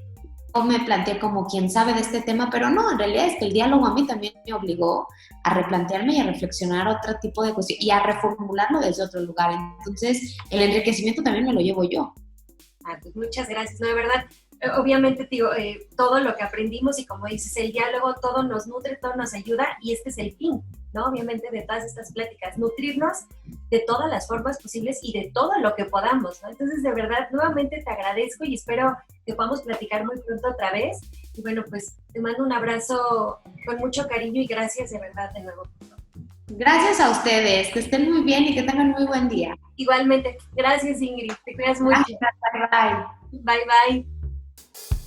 yo me planteé como quien sabe de este tema, pero no, en realidad es que el diálogo a mí también me obligó a replantearme y a reflexionar otro tipo de cuestiones y a reformularlo desde otro lugar. Entonces, el enriquecimiento también me lo llevo yo. Pues muchas gracias, no, de verdad. Obviamente, digo, todo lo que aprendimos y como dices, el diálogo, todo nos nutre, todo nos ayuda y este es el fin, ¿no? Obviamente de todas estas pláticas, nutrirnos de todas las formas posibles y de todo lo que podamos, ¿no? Entonces, de verdad, nuevamente te agradezco y espero que podamos platicar muy pronto otra vez. Y bueno, pues te mando un abrazo con mucho cariño y gracias de verdad de nuevo. Gracias a ustedes, que estén muy bien y que tengan muy buen día. Igualmente, gracias Ingrid, te cuidas mucho. Gracias, bye bye. Bye bye.